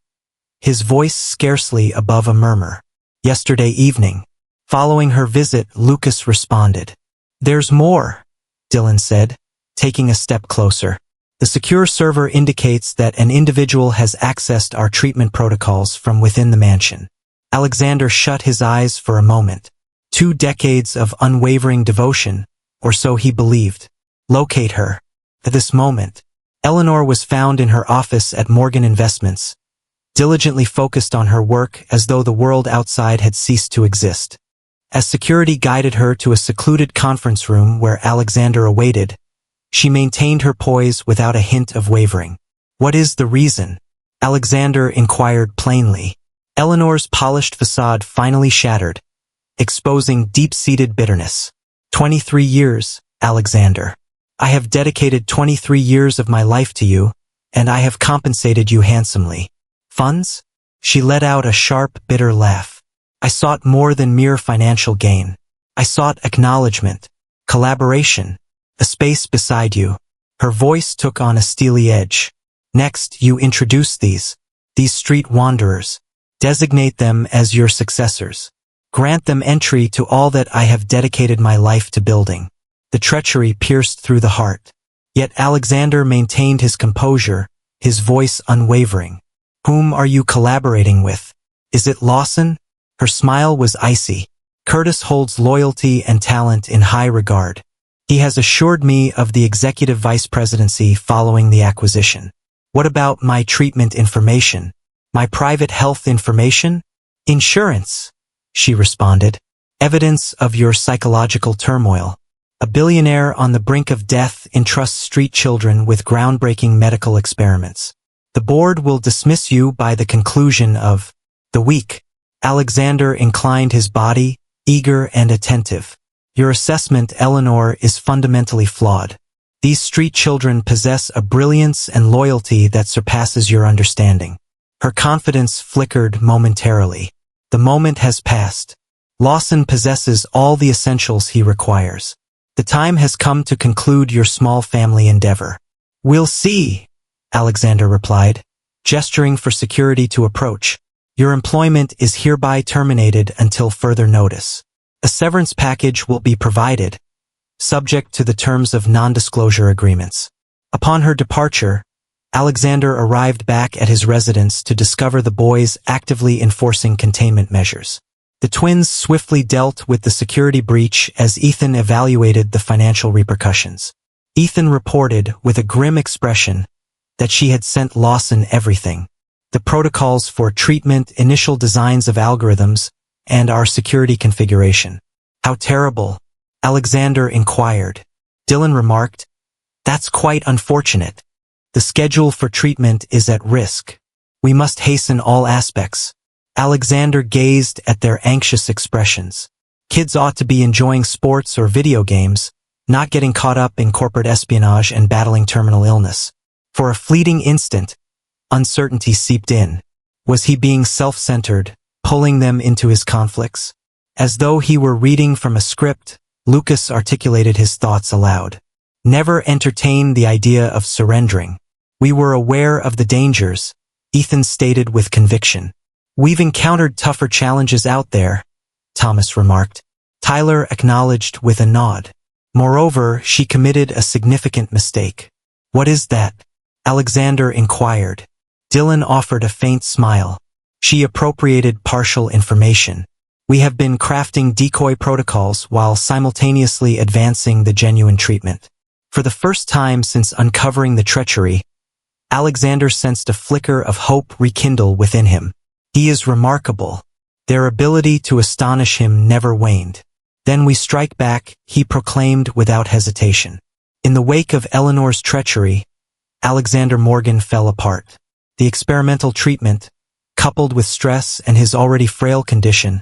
his voice scarcely above a murmur. "Yesterday evening." Following her visit, Lucas responded. "There's more," Dylan said, taking a step closer. "The secure server indicates that an individual has accessed our treatment protocols from within the mansion." Alexander shut his eyes for a moment. 2 decades of unwavering devotion, or so he believed. Locate her. At this moment, Eleanor was found in her office at Morgan Investments, diligently focused on her work as though the world outside had ceased to exist. As security guided her to a secluded conference room where Alexander awaited, she maintained her poise without a hint of wavering. "What is the reason?" Alexander inquired plainly. Eleanor's polished facade finally shattered, exposing deep-seated bitterness. 23 years, Alexander. I have dedicated 23 years of my life to you, and I have compensated you handsomely. Funds? She let out a sharp, bitter laugh. I sought more than mere financial gain. I sought acknowledgement, collaboration, a space beside you. Her voice took on a steely edge. Next, you introduce these street wanderers. Designate them as your successors. Grant them entry to all that I have dedicated my life to building. The treachery pierced through the heart. Yet Alexander maintained his composure, his voice unwavering. Whom are you collaborating with? Is it Lawson? Her smile was icy. Curtis holds loyalty and talent in high regard. He has assured me of the executive vice presidency following the acquisition. What about my treatment information? My private health information? Insurance, she responded. Evidence of your psychological turmoil. A billionaire on the brink of death entrusts street children with groundbreaking medical experiments. The board will dismiss you by the conclusion of the week. Alexander inclined his body, eager and attentive. Your assessment, Eleanor, is fundamentally flawed. These street children possess a brilliance and loyalty that surpasses your understanding. Her confidence flickered momentarily. The moment has passed. Lawson possesses all the essentials he requires. The time has come to conclude your small family endeavor. We'll see, Alexander replied, gesturing for security to approach. Your employment is hereby terminated until further notice. A severance package will be provided, subject to the terms of non-disclosure agreements. Upon her departure, Alexander arrived back at his residence to discover the boys actively enforcing containment measures. The twins swiftly dealt with the security breach as Ethan evaluated the financial repercussions. Ethan reported with a grim expression that she had sent Lawson everything: the protocols for treatment, initial designs of algorithms, and our security configuration. How terrible, Alexander inquired. Dylan remarked, that's quite unfortunate. The schedule for treatment is at risk. We must hasten all aspects. Alexander gazed at their anxious expressions. Kids ought to be enjoying sports or video games, not getting caught up in corporate espionage and battling terminal illness. For a fleeting instant, uncertainty seeped in. Was he being self-centered, pulling them into his conflicts? As though he were reading from a script, Lucas articulated his thoughts aloud. Never entertain the idea of surrendering. We were aware of the dangers, Ethan stated with conviction. We've encountered tougher challenges out there, Thomas remarked. Tyler acknowledged with a nod. Moreover, she committed a significant mistake. What is that? Alexander inquired. Dylan offered a faint smile. She appropriated partial information. We have been crafting decoy protocols while simultaneously advancing the genuine treatment. For the first time since uncovering the treachery, Alexander sensed a flicker of hope rekindle within him. He is remarkable. Their ability to astonish him never waned. Then we strike back, he proclaimed without hesitation. In the wake of Eleanor's treachery, Alexander Morgan fell apart. The experimental treatment, coupled with stress and his already frail condition,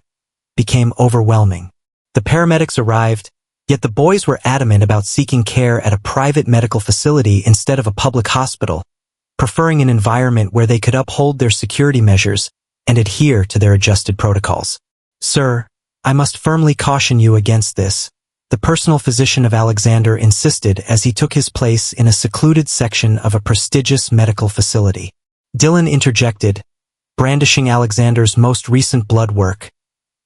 became overwhelming. The paramedics arrived, yet the boys were adamant about seeking care at a private medical facility instead of a public hospital, preferring an environment where they could uphold their security measures and adhere to their adjusted protocols. Sir, I must firmly caution you against this, the personal physician of Alexander insisted as he took his place in a secluded section of a prestigious medical facility. Dylan interjected, brandishing Alexander's most recent blood work,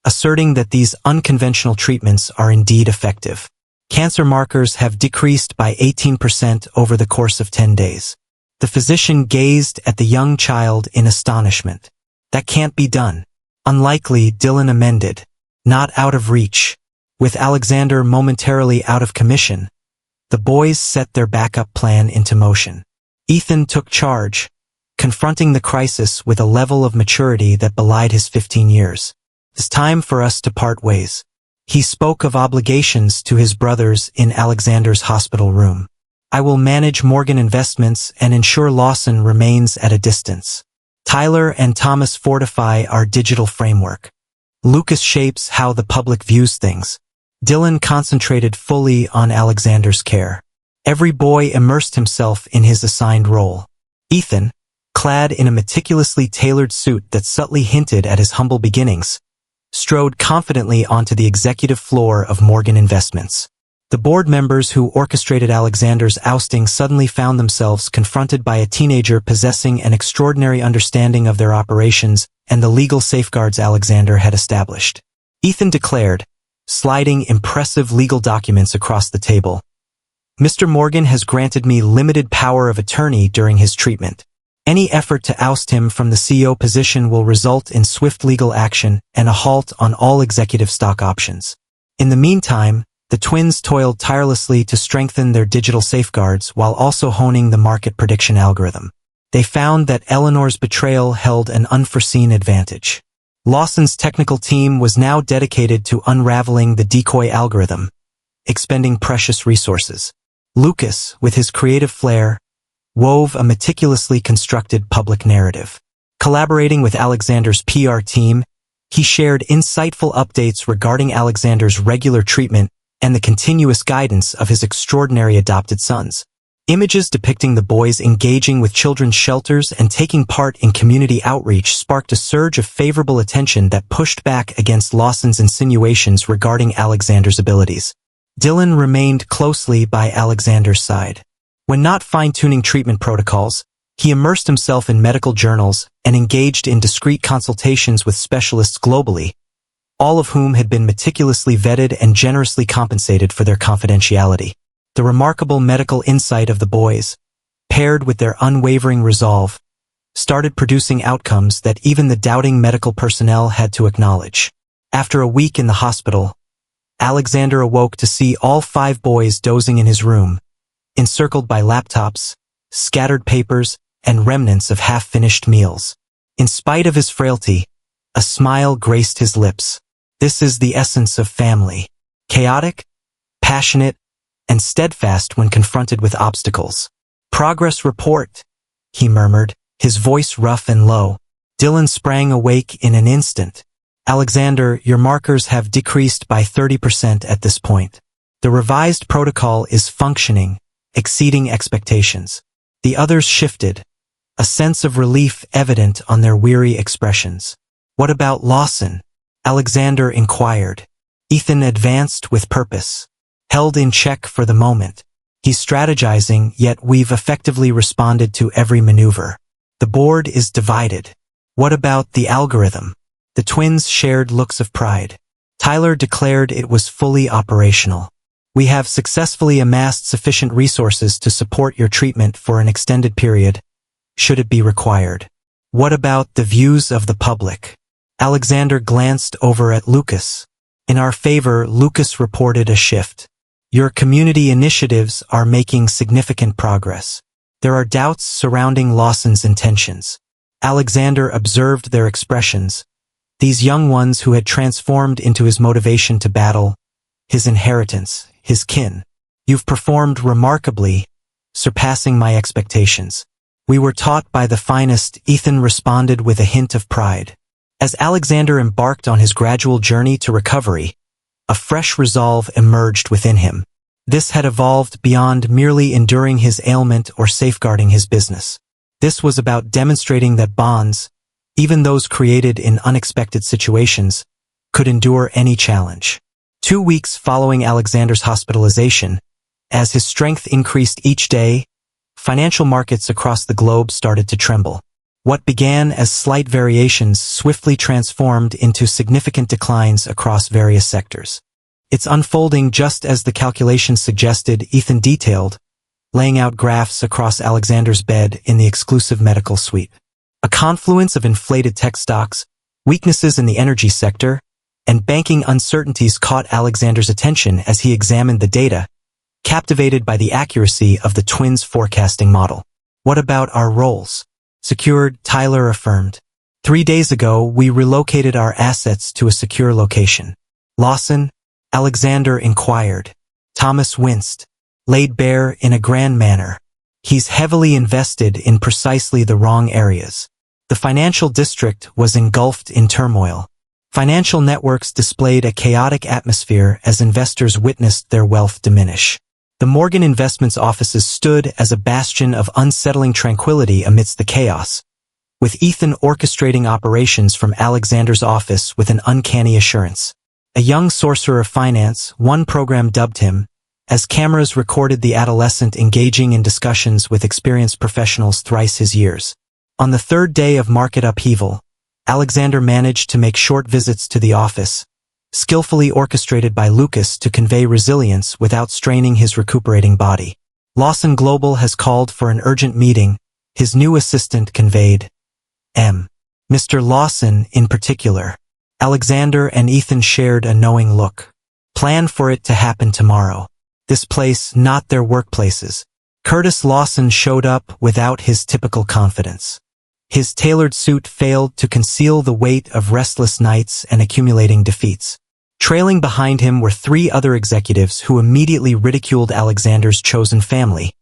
asserting that these unconventional treatments are indeed effective. Cancer markers have decreased by 18% over the course of 10 days. The physician gazed at the young child in astonishment. That can't be done. Unlikely, Dylan amended. Not out of reach. With Alexander momentarily out of commission, the boys set their backup plan into motion. Ethan took charge, confronting the crisis with a level of maturity that belied his 15 years. It's time for us to part ways. He spoke of obligations to his brothers in Alexander's hospital room. I will manage Morgan Investments and ensure Lawson remains at a distance. Tyler and Thomas fortify our digital framework. Lucas shapes how the public views things. Dylan concentrated fully on Alexander's care. Every boy immersed himself in his assigned role. Ethan, clad in a meticulously tailored suit that subtly hinted at his humble beginnings, strode confidently onto the executive floor of Morgan Investments. The board members who orchestrated Alexander's ousting suddenly found themselves confronted by a teenager possessing an extraordinary understanding of their operations and the legal safeguards Alexander had established. Ethan declared, sliding impressive legal documents across the table. Mr. Morgan has granted me limited power of attorney during his treatment. Any effort to oust him from the CEO position will result in swift legal action and a halt on all executive stock options. In the meantime, the twins toiled tirelessly to strengthen their digital safeguards while also honing the market prediction algorithm. They found that Eleanor's betrayal held an unforeseen advantage. Lawson's technical team was now dedicated to unraveling the decoy algorithm, expending precious resources. Lucas, with his creative flair, wove a meticulously constructed public narrative. Collaborating with Alexander's PR team, he shared insightful updates regarding Alexander's regular treatment and the continuous guidance of his extraordinary adopted sons. Images depicting the boys engaging with children's shelters and taking part in community outreach sparked a surge of favorable attention that pushed back against Lawson's insinuations regarding Alexander's abilities. Dylan remained closely by Alexander's side. When not fine-tuning treatment protocols, he immersed himself in medical journals and engaged in discreet consultations with specialists globally, all of whom had been meticulously vetted and generously compensated for their confidentiality. The remarkable medical insight of the boys, paired with their unwavering resolve, started producing outcomes that even the doubting medical personnel had to acknowledge. After a week in the hospital, Alexander awoke to see all 5 boys dozing in his room, encircled by laptops, scattered papers, and remnants of half-finished meals. In spite of his frailty, a smile graced his lips. This is the essence of family. Chaotic, passionate, and steadfast when confronted with obstacles. "Progress report," he murmured, his voice rough and low. Dylan sprang awake in an instant. "Alexander, your markers have decreased by 30% at this point. The revised protocol is functioning, exceeding expectations." The others shifted, a sense of relief evident on their weary expressions. "What about Lawson?" Alexander inquired. Ethan advanced with purpose. "Held in check for the moment. He's strategizing, yet we've effectively responded to every maneuver. The board is divided." "What about the algorithm?" The twins shared looks of pride. Tyler declared it was fully operational. "We have successfully amassed sufficient resources to support your treatment for an extended period, should it be required." "What about the views of the public?" Alexander glanced over at Lucas. "In our favor," Lucas reported a shift. "Your community initiatives are making significant progress. There are doubts surrounding Lawson's intentions." Alexander observed their expressions, these young ones who had transformed into his motivation to battle, his inheritance, his kin. "You've performed remarkably, surpassing my expectations. We were taught by the finest," Ethan responded with a hint of pride. As Alexander embarked on his gradual journey to recovery, a fresh resolve emerged within him. This had evolved beyond merely enduring his ailment or safeguarding his business. This was about demonstrating that bonds, even those created in unexpected situations, could endure any challenge. 2 weeks following Alexander's hospitalization, as his strength increased each day, financial markets across the globe started to tremble. What began as slight variations swiftly transformed into significant declines across various sectors. "It's unfolding just as the calculations suggested," Ethan detailed, laying out graphs across Alexander's bed in the exclusive medical suite. A confluence of inflated tech stocks, weaknesses in the energy sector, and banking uncertainties caught Alexander's attention as he examined the data, captivated by the accuracy of the twins' forecasting model. "What about our roles?" "Secured," Tyler affirmed. 3 days ago, we relocated our assets to a secure location. "Lawson?" Alexander inquired. Thomas winced. "Laid bare in a grand manner. He's heavily invested in precisely the wrong areas." The financial district was engulfed in turmoil. Financial networks displayed a chaotic atmosphere as investors witnessed their wealth diminish. The Morgan Investments offices stood as a bastion of unsettling tranquility amidst the chaos, with Ethan orchestrating operations from Alexander's office with an uncanny assurance. A young sorcerer of finance, one program dubbed him, as cameras recorded the adolescent engaging in discussions with experienced professionals thrice his years. On the 3rd day of market upheaval, Alexander managed to make short visits to the office, skillfully orchestrated by Lucas to convey resilience without straining his recuperating body. "Lawson Global has called for an urgent meeting," his new assistant conveyed. Mr. Lawson in particular. Alexander and Ethan shared a knowing look. "Plan for it to happen tomorrow. This place, not their workplaces." Curtis Lawson showed up without his typical confidence. His tailored suit failed to conceal the weight of restless nights and accumulating defeats. Trailing behind him were 3 other executives who immediately ridiculed Alexander's chosen family,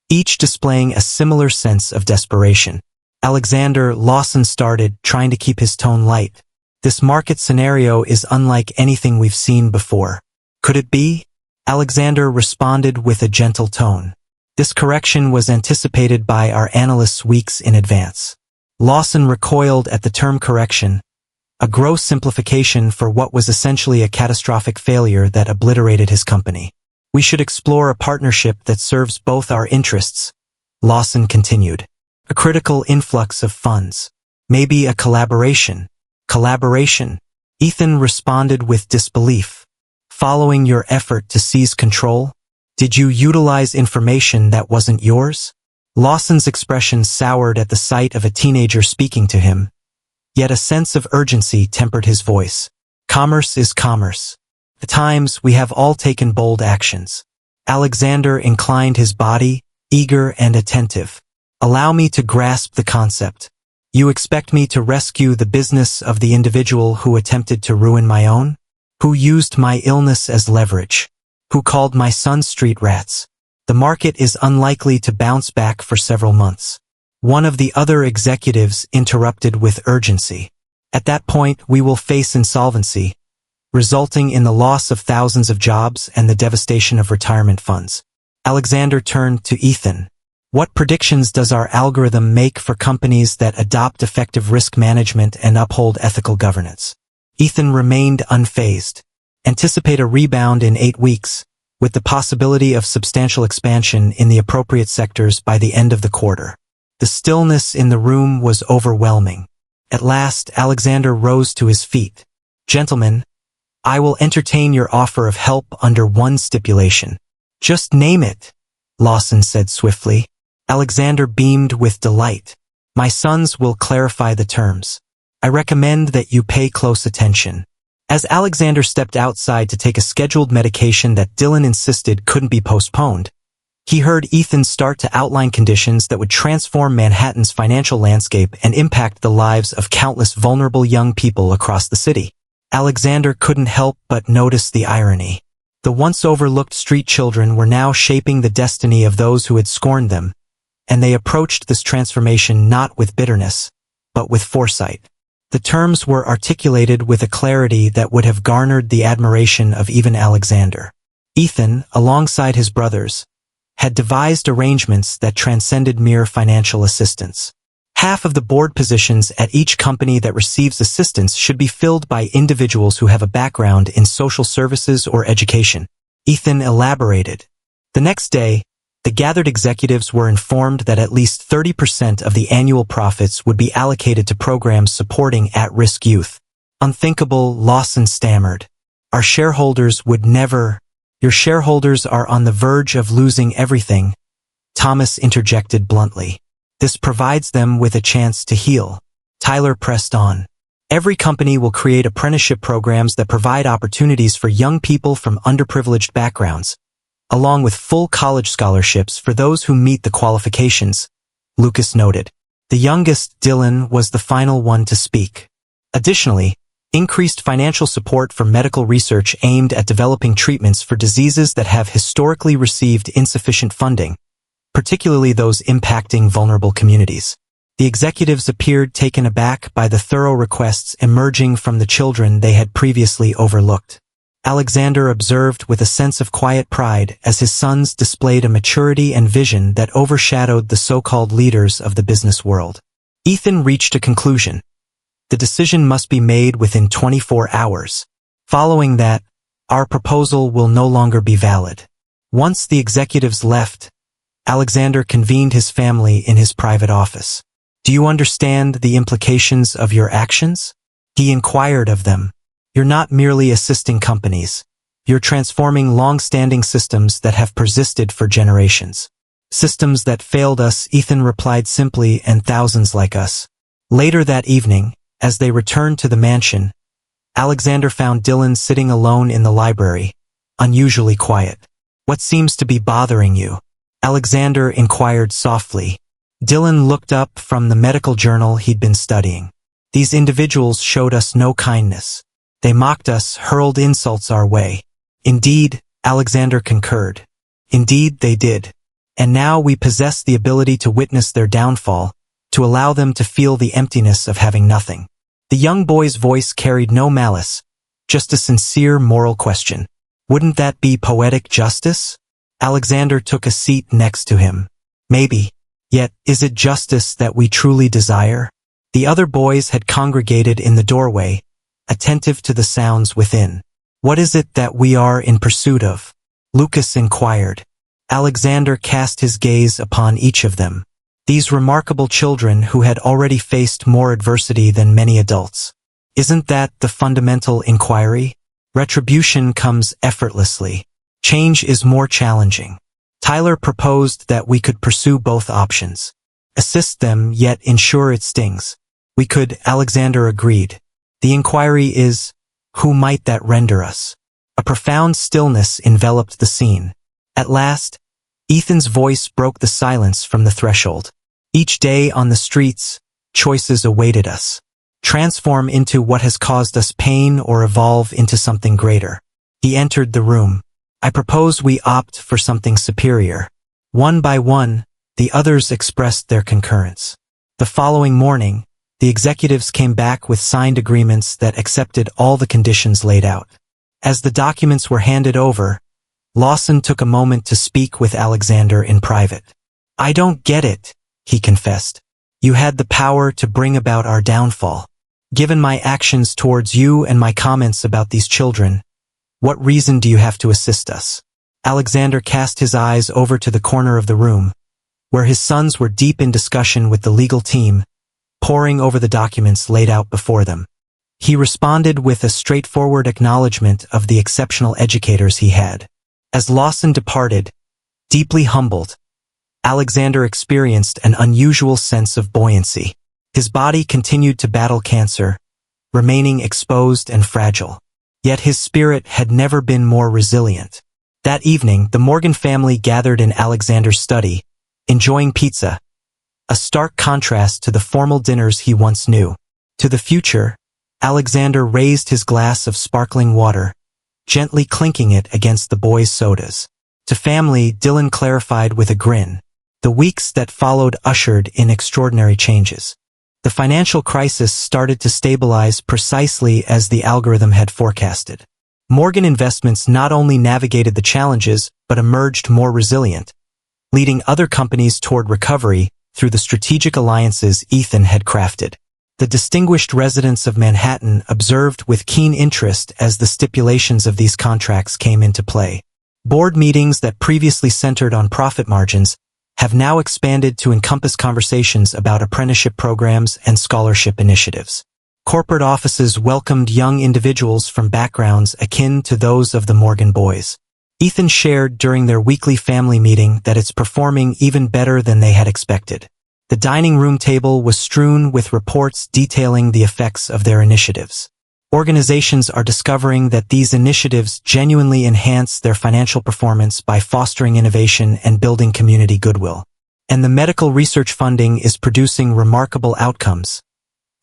each displaying a similar sense of desperation. "Alexander," Lawson started, trying to keep his tone light. "This market scenario is unlike anything we've seen before. Could it be?" Alexander responded with a gentle tone. This correction was anticipated by our analysts weeks in advance. Lawson recoiled at the term correction, a gross simplification for what was essentially a catastrophic failure that obliterated his company. We should explore a partnership that serves both our interests, Lawson continued. A critical influx of funds. Maybe a collaboration. Collaboration? Ethan responded with disbelief. Following your effort to seize control? Did you utilize information that wasn't yours? Lawson's expression soured at the sight of a teenager speaking to him, yet a sense of urgency tempered his voice. Commerce is commerce. At times, we have all taken bold actions. Alexander inclined his body, eager and attentive. Allow me to grasp the concept. You expect me to rescue the business of the individual who attempted to ruin my own? Who used my illness as leverage? Who called my son street rats? The market is unlikely to bounce back for several months. One of the other executives interrupted with urgency. At that point, we will face insolvency, resulting in the loss of thousands of jobs and the devastation of retirement funds. Alexander turned to Ethan. What predictions does our algorithm make for companies that adopt effective risk management and uphold ethical governance? Ethan remained unfazed. Anticipate a rebound in 8 weeks, with the possibility of substantial expansion in the appropriate sectors by the end of the quarter. The stillness in the room was overwhelming. At last, Alexander rose to his feet. Gentlemen, I will entertain your offer of help under one stipulation. Just name it, Lawson said swiftly. Alexander beamed with delight. My sons will clarify the terms. I recommend that you pay close attention. As Alexander stepped outside to take a scheduled medication that Dylan insisted couldn't be postponed, he heard Ethan start to outline conditions that would transform Manhattan's financial landscape and impact the lives of countless vulnerable young people across the city. Alexander couldn't help but notice the irony. The once overlooked street children were now shaping the destiny of those who had scorned them, and they approached this transformation not with bitterness, but with foresight. The terms were articulated with a clarity that would have garnered the admiration of even Alexander. Ethan, alongside his brothers, had devised arrangements that transcended mere financial assistance. Half of the board positions at each company that receives assistance should be filled by individuals who have a background in social services or education. Ethan elaborated. The next day, the gathered executives were informed that at least 30% of the annual profits would be allocated to programs supporting at-risk youth. Unthinkable, Lawson stammered. Our shareholders would never... Your shareholders are on the verge of losing everything, Thomas interjected bluntly. This provides them with a chance to heal. Tyler pressed on. Every company will create apprenticeship programs that provide opportunities for young people from underprivileged backgrounds, along with full college scholarships for those who meet the qualifications, Lucas noted. The youngest, Dylan, was the final one to speak. Additionally, increased financial support for medical research aimed at developing treatments for diseases that have historically received insufficient funding, particularly those impacting vulnerable communities. The executives appeared taken aback by the thorough requests emerging from the children they had previously overlooked. Alexander observed with a sense of quiet pride as his sons displayed a maturity and vision that overshadowed the so-called leaders of the business world. Ethan reached a conclusion. The decision must be made within 24 hours. Following that, our proposal will no longer be valid. Once the executives left, Alexander convened his family in his private office. Do you understand the implications of your actions? He inquired of them. You're not merely assisting companies. You're transforming long-standing systems that have persisted for generations. Systems that failed us, Ethan replied simply, and thousands like us. Later that evening, as they returned to the mansion, Alexander found Dylan sitting alone in the library, unusually quiet. What seems to be bothering you? Alexander inquired softly. Dylan looked up from the medical journal he'd been studying. These individuals showed us no kindness. They mocked us, hurled insults our way. Indeed, Alexander concurred. Indeed, they did. And now we possess the ability to witness their downfall, to allow them to feel the emptiness of having nothing. The young boy's voice carried no malice, just a sincere moral question. Wouldn't that be poetic justice? Alexander took a seat next to him. Maybe. Yet, is it justice that we truly desire? The other boys had congregated in the doorway, attentive to the sounds within. What is it that we are in pursuit of? Lucas inquired. Alexander cast his gaze upon each of them. These remarkable children who had already faced more adversity than many adults. Isn't that the fundamental inquiry? Retribution comes effortlessly. Change is more challenging. Tyler proposed that we could pursue both options. Assist them, yet ensure it stings. We could, Alexander agreed. The inquiry is, who might that render us? A profound stillness enveloped the scene. At last, Ethan's voice broke the silence from the threshold. Each day on the streets, choices awaited us. Transform into what has caused us pain or evolve into something greater. He entered the room. I propose we opt for something superior. One by one, the others expressed their concurrence. The following morning, the executives came back with signed agreements that accepted all the conditions laid out. As the documents were handed over, Lawson took a moment to speak with Alexander in private. I don't get it, he confessed. You had the power to bring about our downfall. Given my actions towards you and my comments about these children, what reason do you have to assist us? Alexander cast his eyes over to the corner of the room, where his sons were deep in discussion with the legal team, poring over the documents laid out before them. He responded with a straightforward acknowledgement of the exceptional educators he had. As Lawson departed, deeply humbled, Alexander experienced an unusual sense of buoyancy. His body continued to battle cancer, remaining exposed and fragile. Yet his spirit had never been more resilient. That evening, the Morgan family gathered in Alexander's study, enjoying pizza, a stark contrast to the formal dinners he once knew. To the future, Alexander raised his glass of sparkling water, gently clinking it against the boys' sodas. To family, Dylan clarified with a grin. The weeks that followed ushered in extraordinary changes. The financial crisis started to stabilize precisely as the algorithm had forecasted. Morgan Investments not only navigated the challenges, but emerged more resilient, leading other companies toward recovery through the strategic alliances Ethan had crafted. The distinguished residents of Manhattan observed with keen interest as the stipulations of these contracts came into play. Board meetings that previously centered on profit margins have now expanded to encompass conversations about apprenticeship programs and scholarship initiatives. Corporate offices welcomed young individuals from backgrounds akin to those of the Morgan boys. Ethan shared during their weekly family meeting that it's performing even better than they had expected. The dining room table was strewn with reports detailing the effects of their initiatives. Organizations are discovering that these initiatives genuinely enhance their financial performance by fostering innovation and building community goodwill. And the medical research funding is producing remarkable outcomes.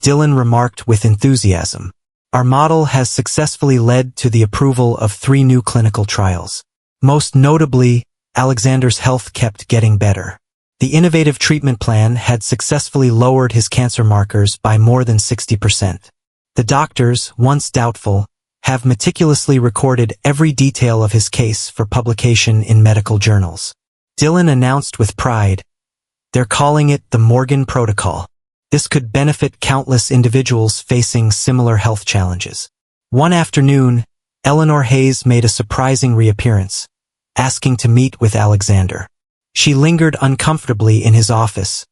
Dylan remarked with enthusiasm. Our model has successfully led to the approval of 3 new clinical trials. Most notably, Alexander's health kept getting better. The innovative treatment plan had successfully lowered his cancer markers by more than 60%. The doctors, once doubtful, have meticulously recorded every detail of his case for publication in medical journals. Dylan announced with pride, they're calling it the Morgan Protocol. This could benefit countless individuals facing similar health challenges. One afternoon, Eleanor Hayes made a surprising reappearance, asking to meet with Alexander. She lingered uncomfortably in his office,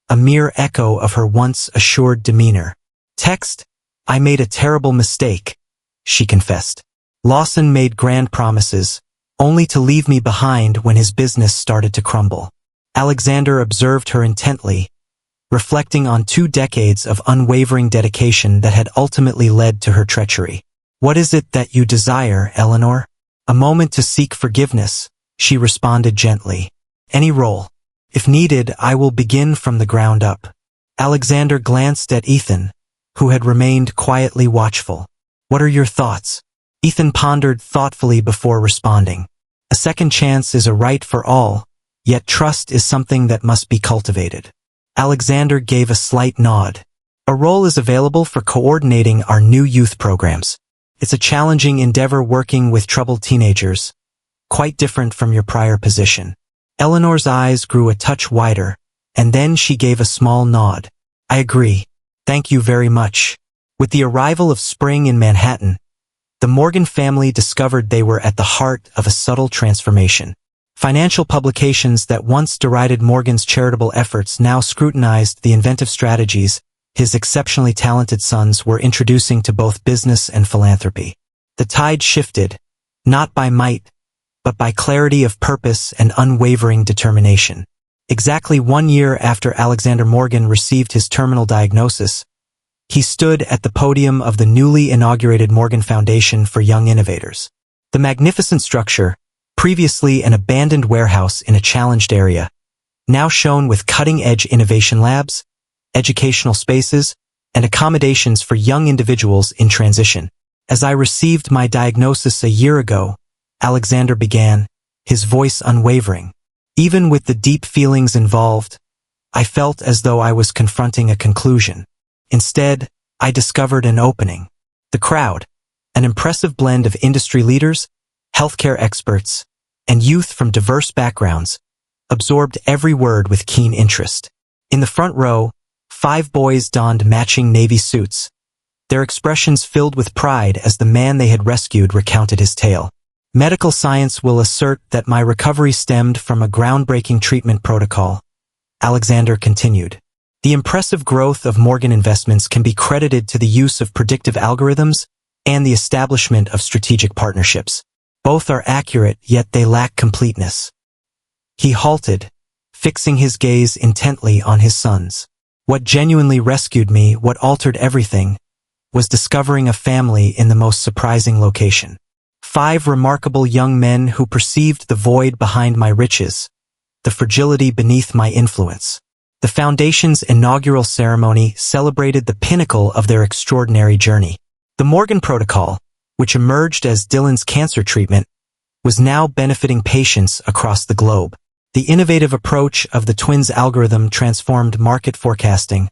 a mere echo of her once assured demeanor. Text, I made a terrible mistake, she confessed. Lawson made grand promises, only to leave me behind when his business started to crumble. Alexander observed her intently, reflecting on 2 decades of unwavering dedication that had ultimately led to her treachery. What is it that you desire, Eleanor? A moment to seek forgiveness, she responded gently. Any role. If needed, I will begin from the ground up. Alexander glanced at Ethan, who had remained quietly watchful. What are your thoughts? Ethan pondered thoughtfully before responding. A second chance is a right for all, yet trust is something that must be cultivated. Alexander gave a slight nod. A role is available for coordinating our new youth programs. It's a challenging endeavor working with troubled teenagers, quite different from your prior position. Eleanor's eyes grew a touch wider, and then she gave a small nod. I agree. Thank you very much. With the arrival of spring in Manhattan, the Morgan family discovered they were at the heart of a subtle transformation. Financial publications that once derided Morgan's charitable efforts now scrutinized the inventive strategies his exceptionally talented sons were introducing to both business and philanthropy. The tide shifted, not by might, but by clarity of purpose and unwavering determination. Exactly 1 year after Alexander Morgan received his terminal diagnosis, he stood at the podium of the newly inaugurated Morgan Foundation for Young Innovators. The magnificent structure, previously an abandoned warehouse in a challenged area, now shone with cutting-edge innovation labs, educational spaces, and accommodations for young individuals in transition. As I received my diagnosis a year ago, Alexander began, his voice unwavering. Even with the deep feelings involved, I felt as though I was confronting a conclusion. Instead, I discovered an opening. The crowd, an impressive blend of industry leaders, healthcare experts, and youth from diverse backgrounds, absorbed every word with keen interest. In the front row, 5 boys donned matching navy suits, their expressions filled with pride as the man they had rescued recounted his tale. Medical science will assert that my recovery stemmed from a groundbreaking treatment protocol, Alexander continued. The impressive growth of Morgan Investments can be credited to the use of predictive algorithms and the establishment of strategic partnerships. Both are accurate, yet they lack completeness. He halted, fixing his gaze intently on his sons. What genuinely rescued me, what altered everything, was discovering a family in the most surprising location. 5 remarkable young men who perceived the void behind my riches, the fragility beneath my influence. The Foundation's inaugural ceremony celebrated the pinnacle of their extraordinary journey. The Morgan Protocol, which emerged as Dylan's cancer treatment, was now benefiting patients across the globe. The innovative approach of the twins' algorithm transformed market forecasting,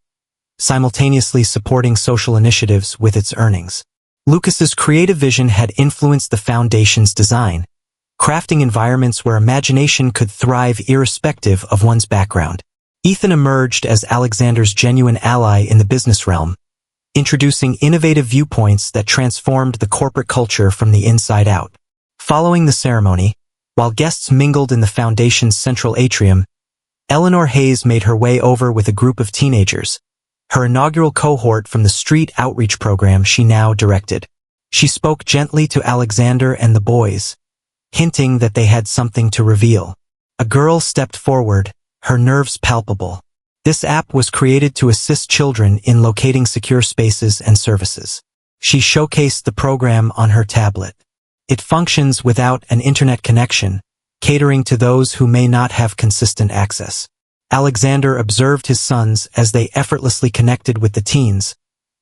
simultaneously supporting social initiatives with its earnings. Lucas's creative vision had influenced the Foundation's design, crafting environments where imagination could thrive irrespective of one's background. Ethan emerged as Alexander's genuine ally in the business realm, introducing innovative viewpoints that transformed the corporate culture from the inside out. Following the ceremony, while guests mingled in the Foundation's central atrium, Eleanor Hayes made her way over with a group of teenagers, her inaugural cohort from the street outreach program she now directed. She spoke gently to Alexander and the boys, hinting that they had something to reveal. A girl stepped forward, her nerves palpable. This app was created to assist children in locating secure spaces and services. She showcased the program on her tablet. It functions without an internet connection, catering to those who may not have consistent access. Alexander observed his sons as they effortlessly connected with the teens,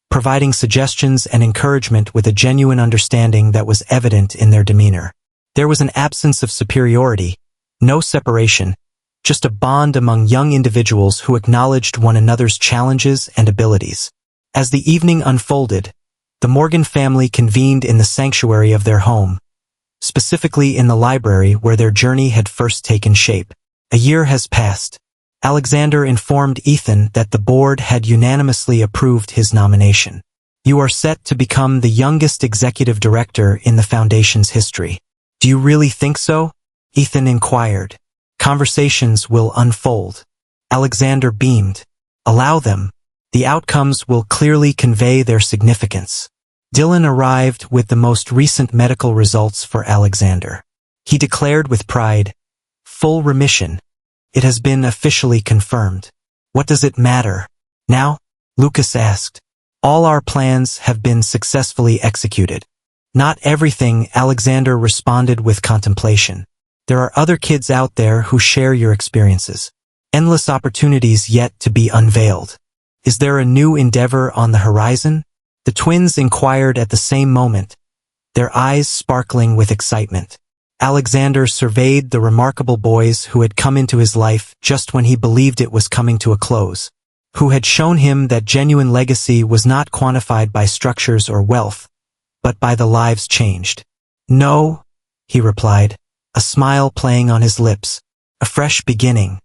providing suggestions and encouragement with a genuine understanding that was evident in their demeanor. There was an absence of superiority, no separation, just a bond among young individuals who acknowledged one another's challenges and abilities. As the evening unfolded, the Morgan family convened in the sanctuary of their home, specifically in the library where their journey had first taken shape. A year has passed. Alexander informed Ethan that the board had unanimously approved his nomination. You are set to become the youngest executive director in the Foundation's history. Do you really think so? Ethan inquired. Conversations will unfold. Alexander beamed. Allow them. The outcomes will clearly convey their significance. Dylan arrived with the most recent medical results for Alexander. He declared with pride, "Full remission. It has been officially confirmed." "What does it matter now?" Lucas asked. "All our plans have been successfully executed." "Not everything," Alexander responded with contemplation. "There are other kids out there who share your experiences. Endless opportunities yet to be unveiled. Is there a new endeavor on the horizon?" The twins inquired at the same moment, their eyes sparkling with excitement. Alexander surveyed the remarkable boys who had come into his life just when he believed it was coming to a close, who had shown him that genuine legacy was not quantified by structures or wealth, but by the lives changed. No, he replied, a smile playing on his lips. A fresh beginning.